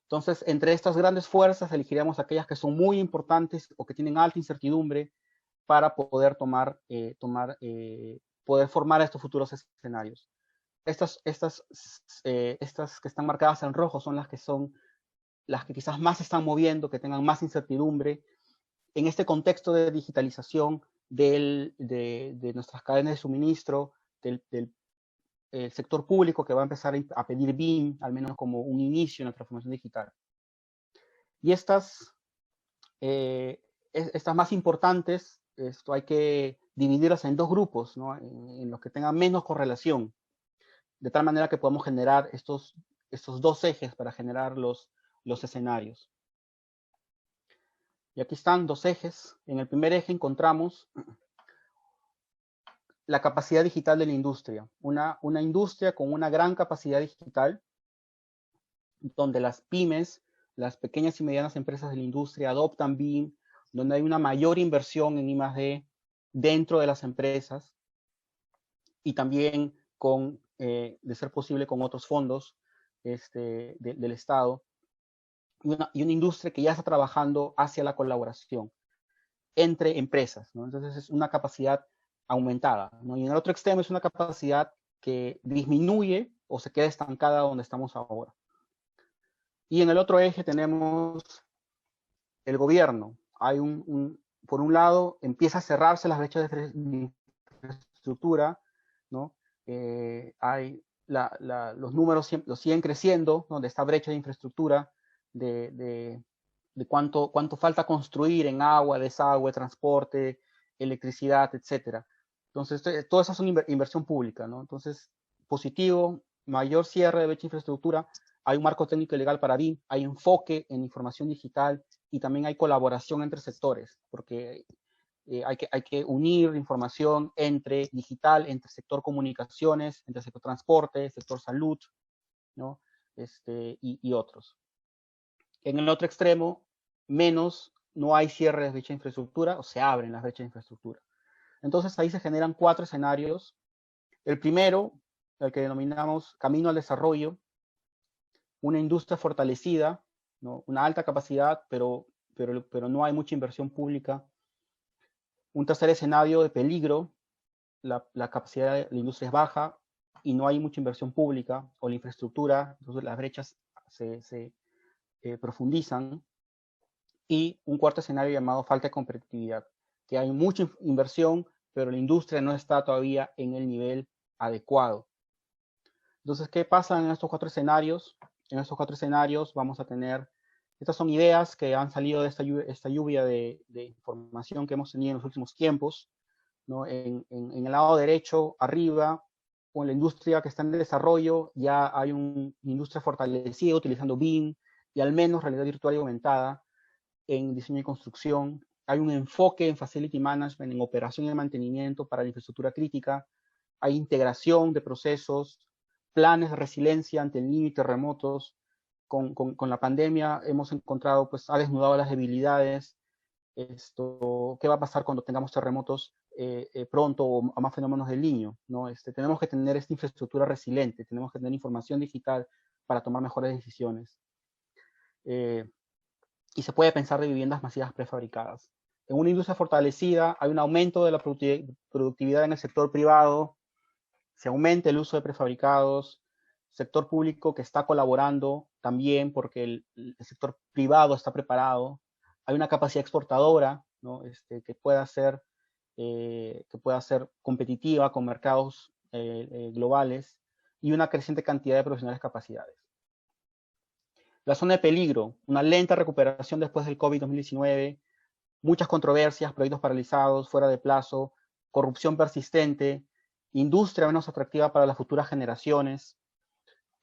Entonces, entre estas grandes fuerzas, elegiremos aquellas que son muy importantes o que tienen alta incertidumbre para poder poder formar estos futuros escenarios. Estas que están marcadas en rojo son las que quizás más se están moviendo, que tengan más incertidumbre en este contexto de digitalización de nuestras cadenas de suministro, del sector público que va a empezar a pedir BIM, al menos como un inicio en la transformación digital. Y estas Estas más importantes, esto hay que dividirlas en dos grupos, ¿no? En los que tengan menos correlación, de tal manera que podamos generar estos dos ejes para generar los escenarios. Y aquí están dos ejes. En el primer eje encontramos la capacidad digital de la industria. Una industria con una gran capacidad digital, donde las pymes, las pequeñas y medianas empresas de la industria adoptan BIM, donde hay una mayor inversión en I+D dentro de las empresas y también con, de ser posible, con otros fondos del Estado, y una industria que ya está trabajando hacia la colaboración entre empresas, ¿no? Entonces es una capacidad aumentada, ¿no? Y en el otro extremo es una capacidad que disminuye o se queda estancada donde estamos ahora. Y en el otro eje tenemos el gobierno. Hay por un lado, empieza a cerrarse las brechas de infraestructura, ¿no? Los números los siguen creciendo, ¿no? De esta brecha de infraestructura, de cuánto falta construir en agua, desagüe, transporte, electricidad, etcétera. Entonces, toda esa es una inversión pública, ¿no? Entonces, positivo, mayor cierre de brecha de infraestructura, hay un marco técnico y legal para BIM, hay enfoque en información digital y también hay colaboración entre sectores, porque hay que unir información entre digital, entre sector comunicaciones, entre sector transporte, sector salud, ¿no? Y otros. En el otro extremo, no hay cierre de brecha de infraestructura o se abren las brechas de infraestructura. Entonces ahí se generan 4 escenarios. El primero, el que denominamos camino al desarrollo, una industria fortalecida, ¿no? Una alta capacidad, pero no hay mucha inversión pública. Un tercer escenario de peligro, la capacidad de la industria es baja y no hay mucha inversión pública o la infraestructura, entonces las brechas se profundizan. Y un cuarto escenario llamado falta de competitividad, que hay mucha inversión, pero la industria no está todavía en el nivel adecuado. Entonces, ¿qué pasa en estos 4 escenarios? En estos 4 escenarios vamos a tener, estas son ideas que han salido de esta lluvia de información que hemos tenido en los últimos tiempos, ¿no? En el lado derecho, arriba, con la industria que está en desarrollo, ya hay una industria fortalecida utilizando BIM y al menos realidad virtual y aumentada en diseño y construcción. Hay un enfoque en facility management, en operación y mantenimiento para la infraestructura crítica. Hay integración de procesos, planes de resiliencia ante el niño y terremotos. Con la pandemia hemos encontrado, pues ha desnudado las debilidades. ¿Qué va a pasar cuando tengamos terremotos pronto o más fenómenos del niño? ¿No? Tenemos que tener esta infraestructura resiliente, tenemos que tener información digital para tomar mejores decisiones. Y se puede pensar de viviendas masivas prefabricadas. En una industria fortalecida hay un aumento de la productividad en el sector privado, se aumenta el uso de prefabricados, sector público que está colaborando también porque el sector privado está preparado, hay una capacidad exportadora, ¿no? Que pueda ser competitiva con mercados globales y una creciente cantidad de profesionales capacidades. La zona de peligro, una lenta recuperación después del COVID-2019, muchas controversias, proyectos paralizados, fuera de plazo, corrupción persistente, industria menos atractiva para las futuras generaciones,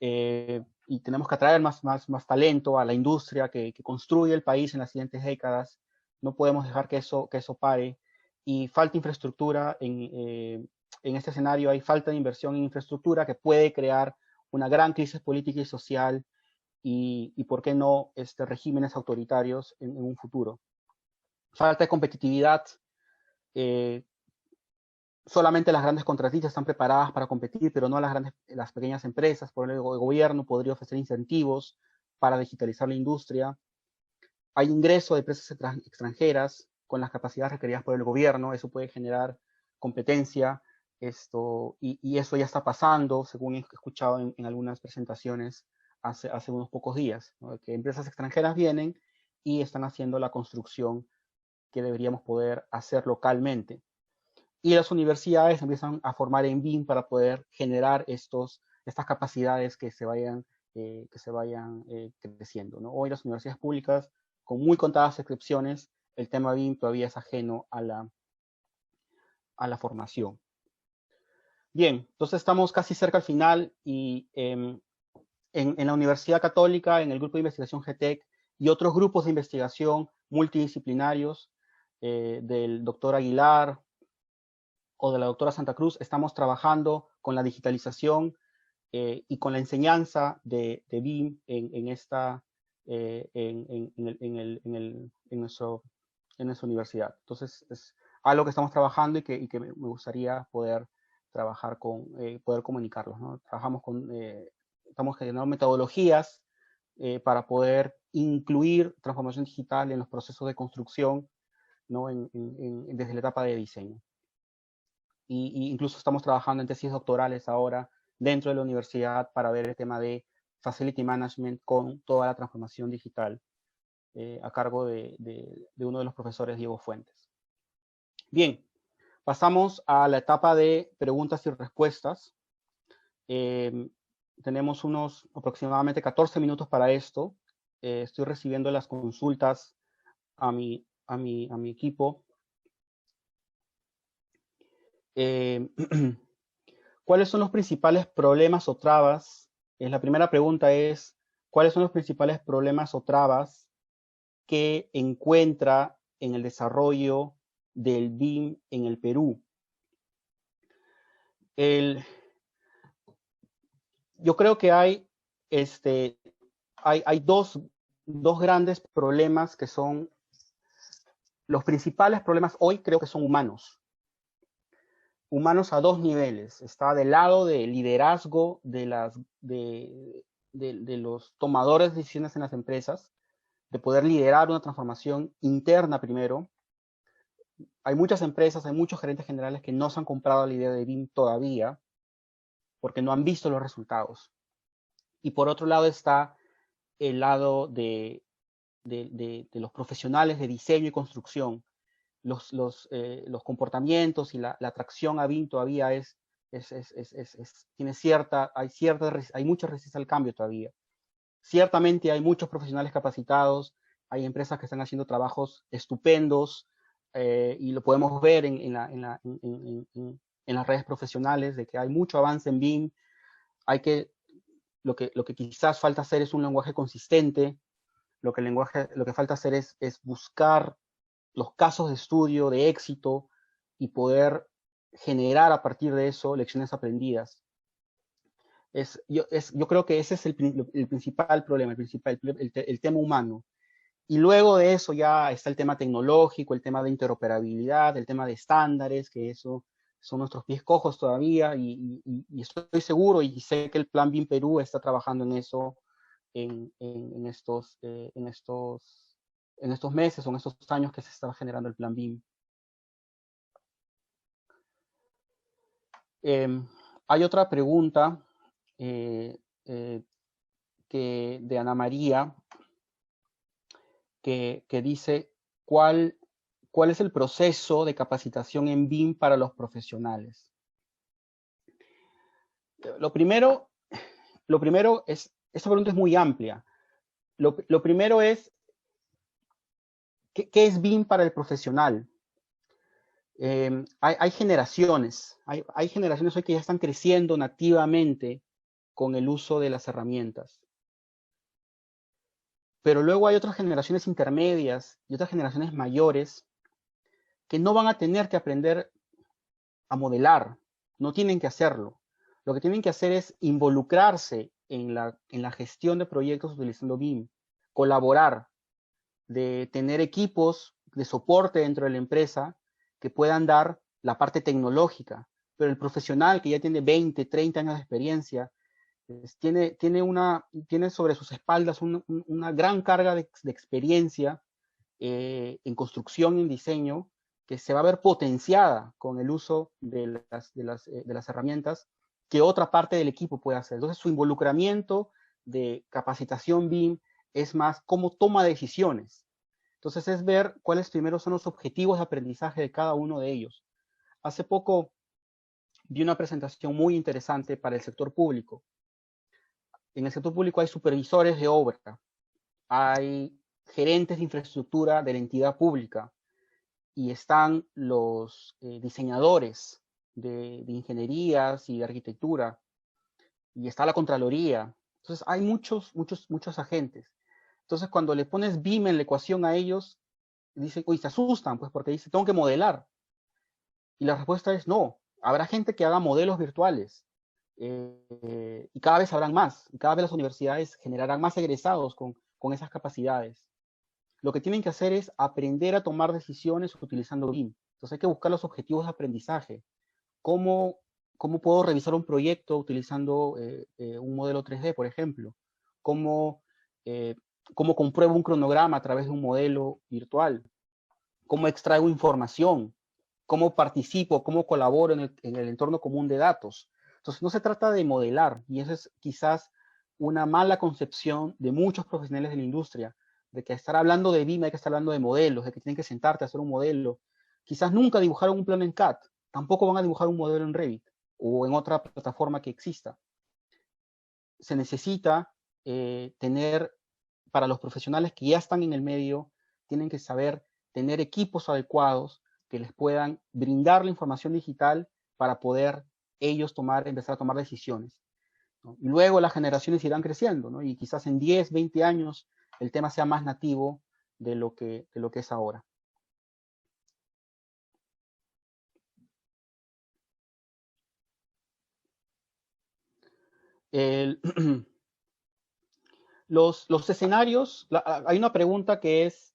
y tenemos que atraer más talento a la industria que construye el país en las siguientes décadas. No podemos dejar que eso pare. Y falta infraestructura, en este escenario hay falta de inversión en infraestructura que puede crear una gran crisis política y social y ¿por qué no regímenes autoritarios en un futuro? Falta de competitividad. Solamente las grandes contratistas están preparadas para competir, pero no las pequeñas empresas. Por el gobierno podría ofrecer incentivos para digitalizar la industria. Hay ingreso de empresas extranjeras con las capacidades requeridas por el gobierno. Eso puede generar competencia. Y eso ya está pasando, según he escuchado en algunas presentaciones hace unos pocos días, ¿no? Que empresas extranjeras vienen y están haciendo la construcción que deberíamos poder hacer localmente. Y las universidades empiezan a formar en BIM para poder generar estas capacidades que se vayan creciendo, ¿no? Hoy las universidades públicas con muy contadas excepciones, el tema BIM todavía es ajeno a la formación. Bien, entonces estamos casi cerca al final y en la Universidad Católica, en el grupo de investigación GTEC y otros grupos de investigación multidisciplinarios del doctor Aguilar o de la doctora Santa Cruz, estamos trabajando con la digitalización y con la enseñanza de BIM en nuestra universidad. Entonces, es algo que estamos trabajando y que me gustaría poder trabajar poder comunicarlos, ¿no? Estamos generando metodologías para poder incluir transformación digital en los procesos de construcción, ¿no? Desde la etapa de diseño. Y incluso estamos trabajando en tesis doctorales ahora dentro de la universidad para ver el tema de Facility Management con toda la transformación digital a cargo de uno de los profesores, Diego Fuentes. Bien, pasamos a la etapa de preguntas y respuestas. Tenemos unos aproximadamente 14 minutos para esto. Estoy recibiendo las consultas a mi equipo. ¿Cuáles son los principales problemas o trabas? La primera pregunta es, ¿cuáles son los principales problemas o trabas que encuentra en el desarrollo del BIM en el Perú? Yo creo que hay dos grandes problemas que son los principales problemas hoy, creo que son humanos. Humanos a dos niveles. Está del lado de liderazgo de los tomadores de decisiones en las empresas, de poder liderar una transformación interna primero. Hay muchas empresas, hay muchos gerentes generales que no se han comprado la idea de BIM todavía, porque no han visto los resultados. Y por otro lado está el lado de los profesionales de diseño y construcción. Los comportamientos y la atracción a BIM todavía hay mucha resistencia al cambio todavía. Ciertamente hay muchos profesionales capacitados, hay empresas que están haciendo trabajos estupendos y lo podemos ver en las redes profesionales de que hay mucho avance en BIM. Lo que quizás falta hacer es un lenguaje consistente. Lo que falta hacer es buscar los casos de estudio de éxito y poder generar a partir de eso lecciones aprendidas. Yo creo que ese es el principal problema, el tema humano. Y luego de eso ya está el tema tecnológico, el tema de interoperabilidad, el tema de estándares, que eso son nuestros pies cojos todavía, y estoy seguro y sé que el Plan BIM Perú está trabajando en eso en estos meses o en estos años que se está generando el Plan BIM. Hay otra pregunta de Ana María que dice, ¿cuál es el proceso de capacitación en BIM para los profesionales? Lo primero es, esta pregunta es muy amplia. Lo primero es, ¿qué es BIM para el profesional? Hay generaciones hoy que ya están creciendo nativamente con el uso de las herramientas. Pero luego hay otras generaciones intermedias y otras generaciones mayores que no van a tener que aprender a modelar, no tienen que hacerlo. Lo que tienen que hacer es involucrarse en la gestión de proyectos utilizando BIM, colaborar, de tener equipos de soporte dentro de la empresa que puedan dar la parte tecnológica, pero el profesional que ya tiene 20, 30 años de experiencia, tiene sobre sus espaldas una gran carga de experiencia en construcción y en diseño que se va a ver potenciada con el uso de las herramientas que otra parte del equipo puede hacer. Entonces, su involucramiento de capacitación BIM es más como toma decisiones. Entonces, es ver cuáles primero son los objetivos de aprendizaje de cada uno de ellos. Hace poco vi una presentación muy interesante para el sector público. En el sector público hay supervisores de obra, hay gerentes de infraestructura de la entidad pública y están los diseñadores de ingenierías y de arquitectura y está la Contraloría. Entonces hay muchos agentes. Entonces cuando le pones BIM en la ecuación a ellos, dicen, uy, se asustan, pues porque dice, tengo que modelar. Y la respuesta es no, habrá gente que haga modelos virtuales y cada vez habrán más, y cada vez las universidades generarán más egresados con esas capacidades. Lo que tienen que hacer es aprender a tomar decisiones utilizando BIM. Entonces hay que buscar los objetivos de aprendizaje. ¿Cómo, cómo puedo revisar un proyecto utilizando un modelo 3D, por ejemplo? ¿Cómo, eh, ¿Cómo compruebo un cronograma a través de un modelo virtual? ¿Cómo extraigo información? ¿Cómo participo? ¿Cómo colaboro en el entorno común de datos? Entonces, no se trata de modelar, y eso es quizás una mala concepción de muchos profesionales de la industria, de que estar hablando de BIM hay que estar hablando de modelos, de que tienen que sentarte a hacer un modelo. Quizás nunca dibujaron un plano en CAD, tampoco van a dibujar un modelo en Revit o en otra plataforma que exista. Se necesita tener, para los profesionales que ya están en el medio, tienen que saber tener equipos adecuados que les puedan brindar la información digital para poder ellos empezar a tomar decisiones, ¿no? Y luego las generaciones irán creciendo, ¿no? Y quizás en 10, 20 años el tema sea más nativo de lo que es ahora. El, los escenarios, hay una pregunta que es,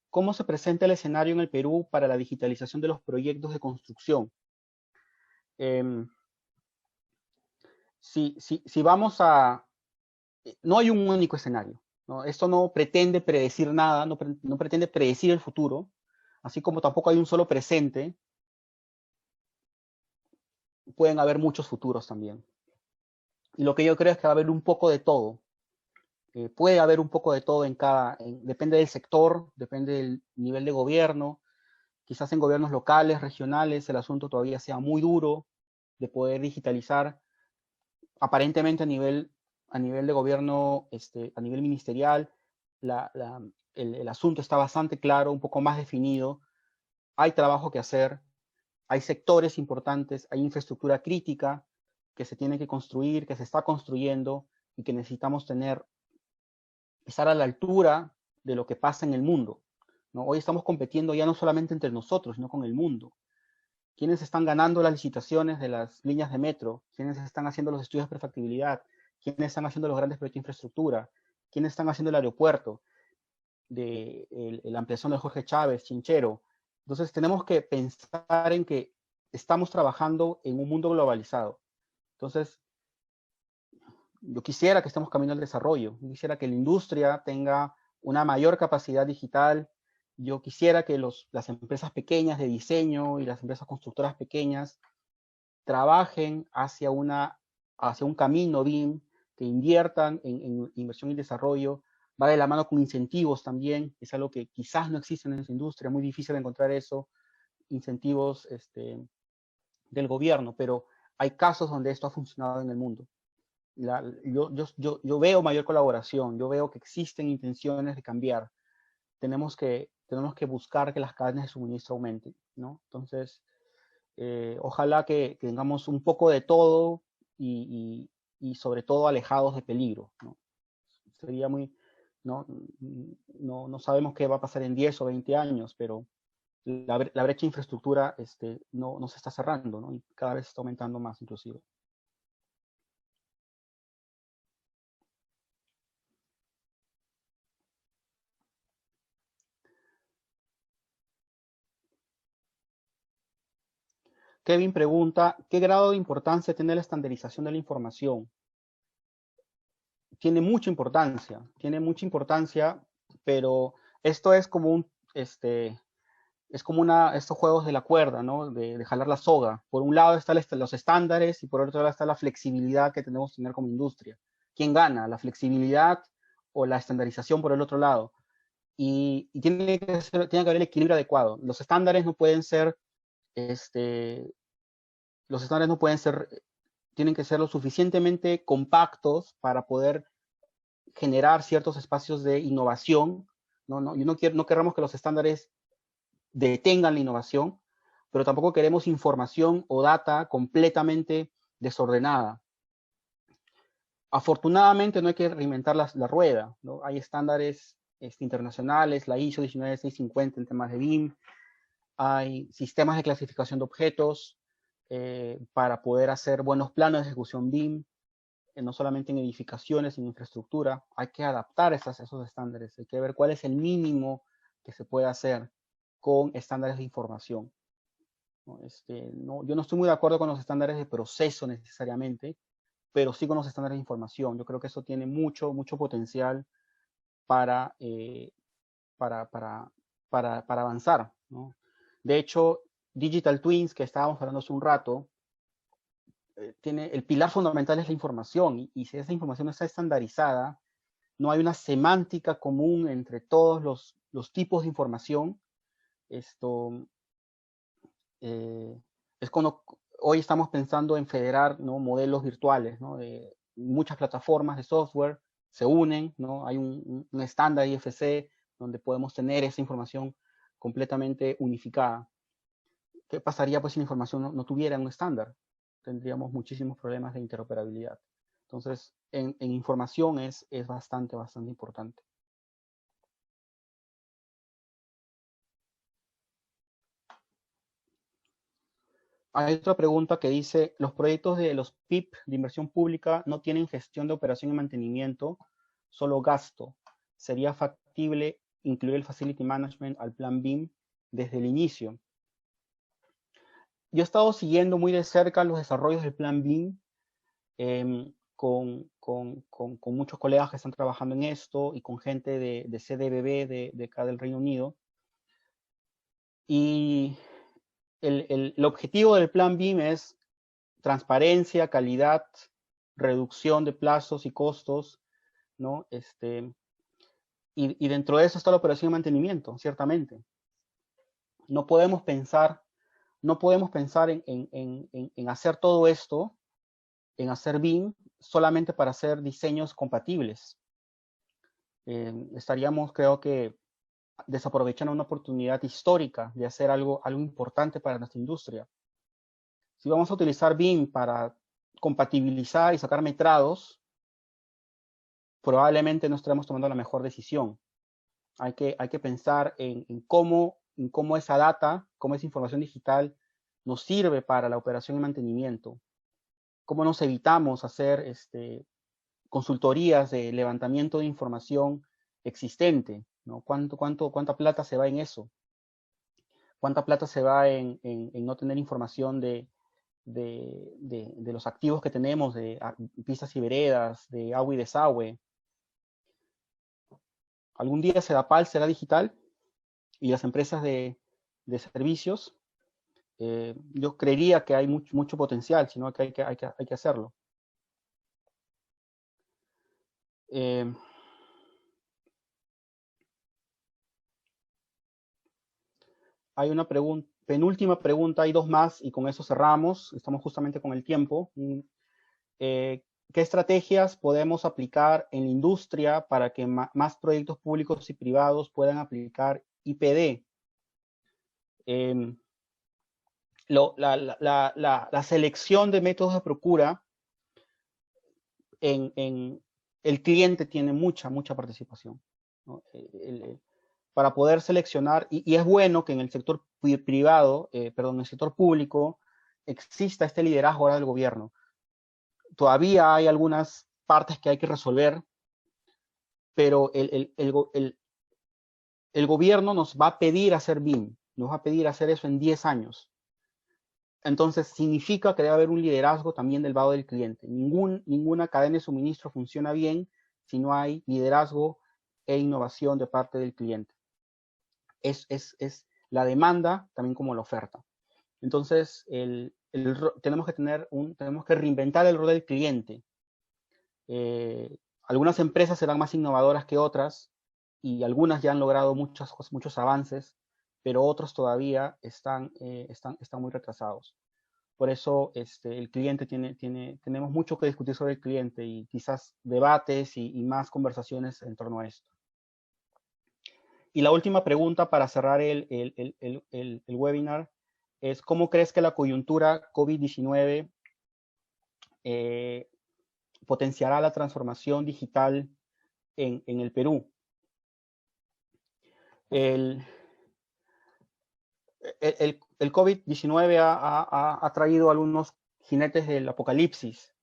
¿cómo se presenta el escenario en el Perú para la digitalización de los proyectos de construcción? Eh, si vamos a... No hay un único escenario, ¿no? Esto no pretende predecir nada, no pretende predecir el futuro, así como tampoco hay un solo presente, pueden haber muchos futuros también. Y lo que yo creo es que va a haber un poco de todo. Puede haber un poco de todo depende del sector, depende del nivel de gobierno. Quizás en gobiernos locales, regionales, el asunto todavía sea muy duro de poder digitalizar. Aparentemente a nivel de gobierno, a nivel ministerial, el asunto está bastante claro, un poco más definido. Hay trabajo que hacer, hay sectores importantes, hay infraestructura crítica que se tiene que construir, que se está construyendo y que necesitamos estar a la altura de lo que pasa en el mundo, ¿no? Hoy estamos compitiendo ya no solamente entre nosotros, sino con el mundo. ¿Quiénes están ganando las licitaciones de las líneas de metro? ¿Quiénes están haciendo los estudios de prefactibilidad? ¿Quiénes están haciendo los grandes proyectos de infraestructura? ¿Quiénes están haciendo el aeropuerto de la ampliación de Jorge Chávez, Chinchero? Entonces tenemos que pensar en que estamos trabajando en un mundo globalizado. Entonces, yo quisiera que estemos camino al desarrollo. Yo quisiera que la industria tenga una mayor capacidad digital. Yo quisiera que las empresas pequeñas de diseño y las empresas constructoras pequeñas trabajen hacia un camino BIM, que inviertan en inversión y desarrollo, va de la mano con incentivos también, es algo que quizás no existe en esa industria, muy difícil encontrar eso, incentivos del gobierno, pero hay casos donde esto ha funcionado en el mundo. Yo veo mayor colaboración, yo veo que existen intenciones de cambiar. Tenemos que buscar que las cadenas de suministro aumenten, ¿no? Entonces, ojalá que tengamos un poco de todo y sobre todo alejados de peligro, ¿no? Sería muy, ¿no? No sabemos qué va a pasar en 10 o 20 años, pero la brecha de infraestructura no se está cerrando, ¿no? Y cada vez está aumentando más inclusive. Kevin pregunta, ¿qué grado de importancia tiene la estandarización de la información? Tiene mucha importancia, pero esto es como es como estos juegos de la cuerda, ¿no? De jalar la soga. Por un lado están los estándares y por otro lado está la flexibilidad que tenemos que tener como industria. ¿Quién gana? ¿La flexibilidad o la estandarización por el otro lado? Y tiene que haber el equilibrio adecuado. Este, los estándares no pueden ser, tienen que ser lo suficientemente compactos para poder generar ciertos espacios de innovación, no queremos que los estándares detengan la innovación, pero tampoco queremos información o data completamente desordenada. Afortunadamente no hay que reinventar la rueda, ¿no? Hay estándares internacionales, la ISO 19650 en temas de BIM, hay sistemas de clasificación de objetos para poder hacer buenos planos de ejecución BIM, no solamente en edificaciones, en infraestructura. Hay que adaptar esos estándares, hay que ver cuál es el mínimo que se puede hacer con estándares de información. Yo no estoy muy de acuerdo con los estándares de proceso necesariamente, pero sí con los estándares de información. Yo creo que eso tiene mucho potencial para avanzar, ¿no? De hecho, Digital Twins, que estábamos hablando hace un rato, el pilar fundamental es la información, y si esa información no está estandarizada, no hay una semántica común entre todos los tipos de información. Es cuando hoy estamos pensando en federar, ¿no?, modelos virtuales, ¿no?, de muchas plataformas de software se unen, ¿no? Hay un estándar IFC donde podemos tener esa información completamente unificada. ¿Qué pasaría pues si la información no tuviera un estándar? Tendríamos muchísimos problemas de interoperabilidad. Entonces, en información es bastante importante. Hay otra pregunta que dice, los proyectos de los PIP de inversión pública no tienen gestión de operación y mantenimiento, solo gasto. ¿Sería factible incluir el Facility Management al plan BIM desde el inicio? Yo he estado siguiendo muy de cerca los desarrollos del plan BIM con muchos colegas que están trabajando en esto y con gente de CDBB de acá del Reino Unido. Y el objetivo del plan BIM es transparencia, calidad, reducción de plazos y costos, ¿no? Y dentro de eso está la operación y mantenimiento, ciertamente. No podemos pensar en hacer todo esto, en hacer BIM, solamente para hacer diseños compatibles. Estaríamos, creo que, desaprovechando una oportunidad histórica de hacer algo importante para nuestra industria. Si vamos a utilizar BIM para compatibilizar y sacar metrados, probablemente no estaremos tomando la mejor decisión. Hay que pensar en cómo esa data, cómo esa información digital nos sirve para la operación y mantenimiento. Cómo nos evitamos hacer consultorías de levantamiento de información existente, ¿no? ¿Cuánta plata se va en eso? ¿Cuánta plata se va en no tener información de los activos que tenemos, de pistas y veredas, de agua y desagüe? Algún día Sedapal será digital y las empresas de servicios, yo creería que hay mucho potencial, sino que hay que hacerlo. Hay una penúltima pregunta, hay dos más y con eso cerramos, estamos justamente con el tiempo. ¿Qué estrategias podemos aplicar en la industria para que más proyectos públicos y privados puedan aplicar IPD? La selección de métodos de procura, el cliente tiene mucha participación, ¿no? Para poder seleccionar, y es bueno que en el sector privado, en el sector público, exista este liderazgo ahora del gobierno. Todavía hay algunas partes que hay que resolver, pero el gobierno nos va a pedir hacer BIM, nos va a pedir hacer eso en 10 años. Entonces, significa que debe haber un liderazgo también del lado del cliente. Ninguna cadena de suministro funciona bien si no hay liderazgo e innovación de parte del cliente. Es la demanda también como la oferta. Entonces, tenemos que reinventar el rol del cliente. Algunas empresas serán más innovadoras que otras y algunas ya han logrado muchos avances, pero otros todavía están muy retrasados. Por eso el cliente tenemos mucho que discutir sobre el cliente y quizás debates y más conversaciones en torno a esto. Y la última pregunta para cerrar el webinar es, ¿cómo crees que la coyuntura COVID-19 potenciará la transformación digital en el Perú? El COVID-19 ha traído algunos jinetes del apocalipsis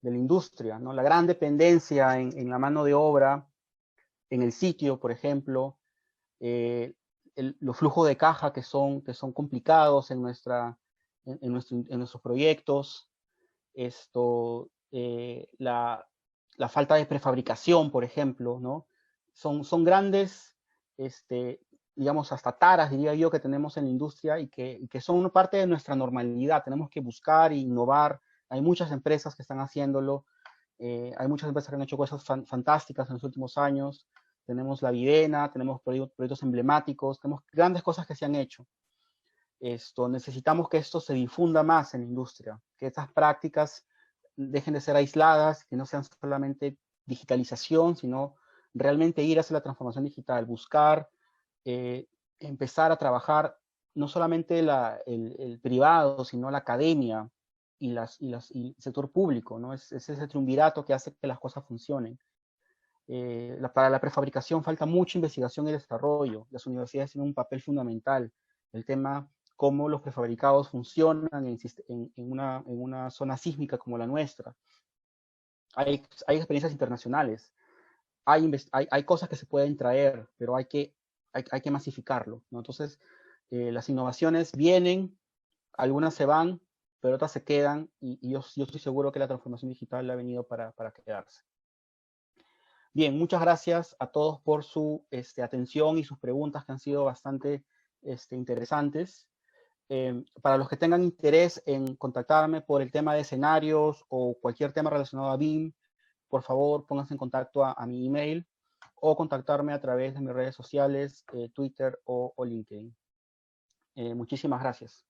de la industria, ¿no? La gran dependencia en la mano de obra, en el sitio, por ejemplo, los flujos de caja que son complicados en nuestros proyectos, la falta de prefabricación, por ejemplo, ¿no? Son grandes, digamos, hasta taras, diría yo, que tenemos en la industria y que son una parte de nuestra normalidad. Tenemos que buscar e innovar. Hay muchas empresas que están haciéndolo. Hay muchas empresas que han hecho cosas fantásticas en los últimos años. Tenemos la Videna, tenemos proyectos emblemáticos, tenemos grandes cosas que se han hecho. Necesitamos que esto se difunda más en la industria, que estas prácticas dejen de ser aisladas, que no sean solamente digitalización, sino realmente ir hacia la transformación digital, buscar, empezar a trabajar no solamente el privado, sino la academia y el sector público, ¿no? Es ese triunvirato que hace que las cosas funcionen. Para la prefabricación falta mucha investigación y desarrollo. Las universidades tienen un papel fundamental. El tema cómo los prefabricados funcionan en una zona sísmica como la nuestra. Hay experiencias internacionales. Hay cosas que se pueden traer, pero hay que masificarlo, ¿no? Entonces, las innovaciones vienen, algunas se van, pero otras se quedan, y yo estoy seguro que la transformación digital ha venido para quedarse. Bien, muchas gracias a todos por su atención y sus preguntas, que han sido bastante interesantes. Para los que tengan interés en contactarme por el tema de escenarios o cualquier tema relacionado a BIM, por favor pónganse en contacto a mi email o contactarme a través de mis redes sociales, Twitter o LinkedIn. Muchísimas gracias.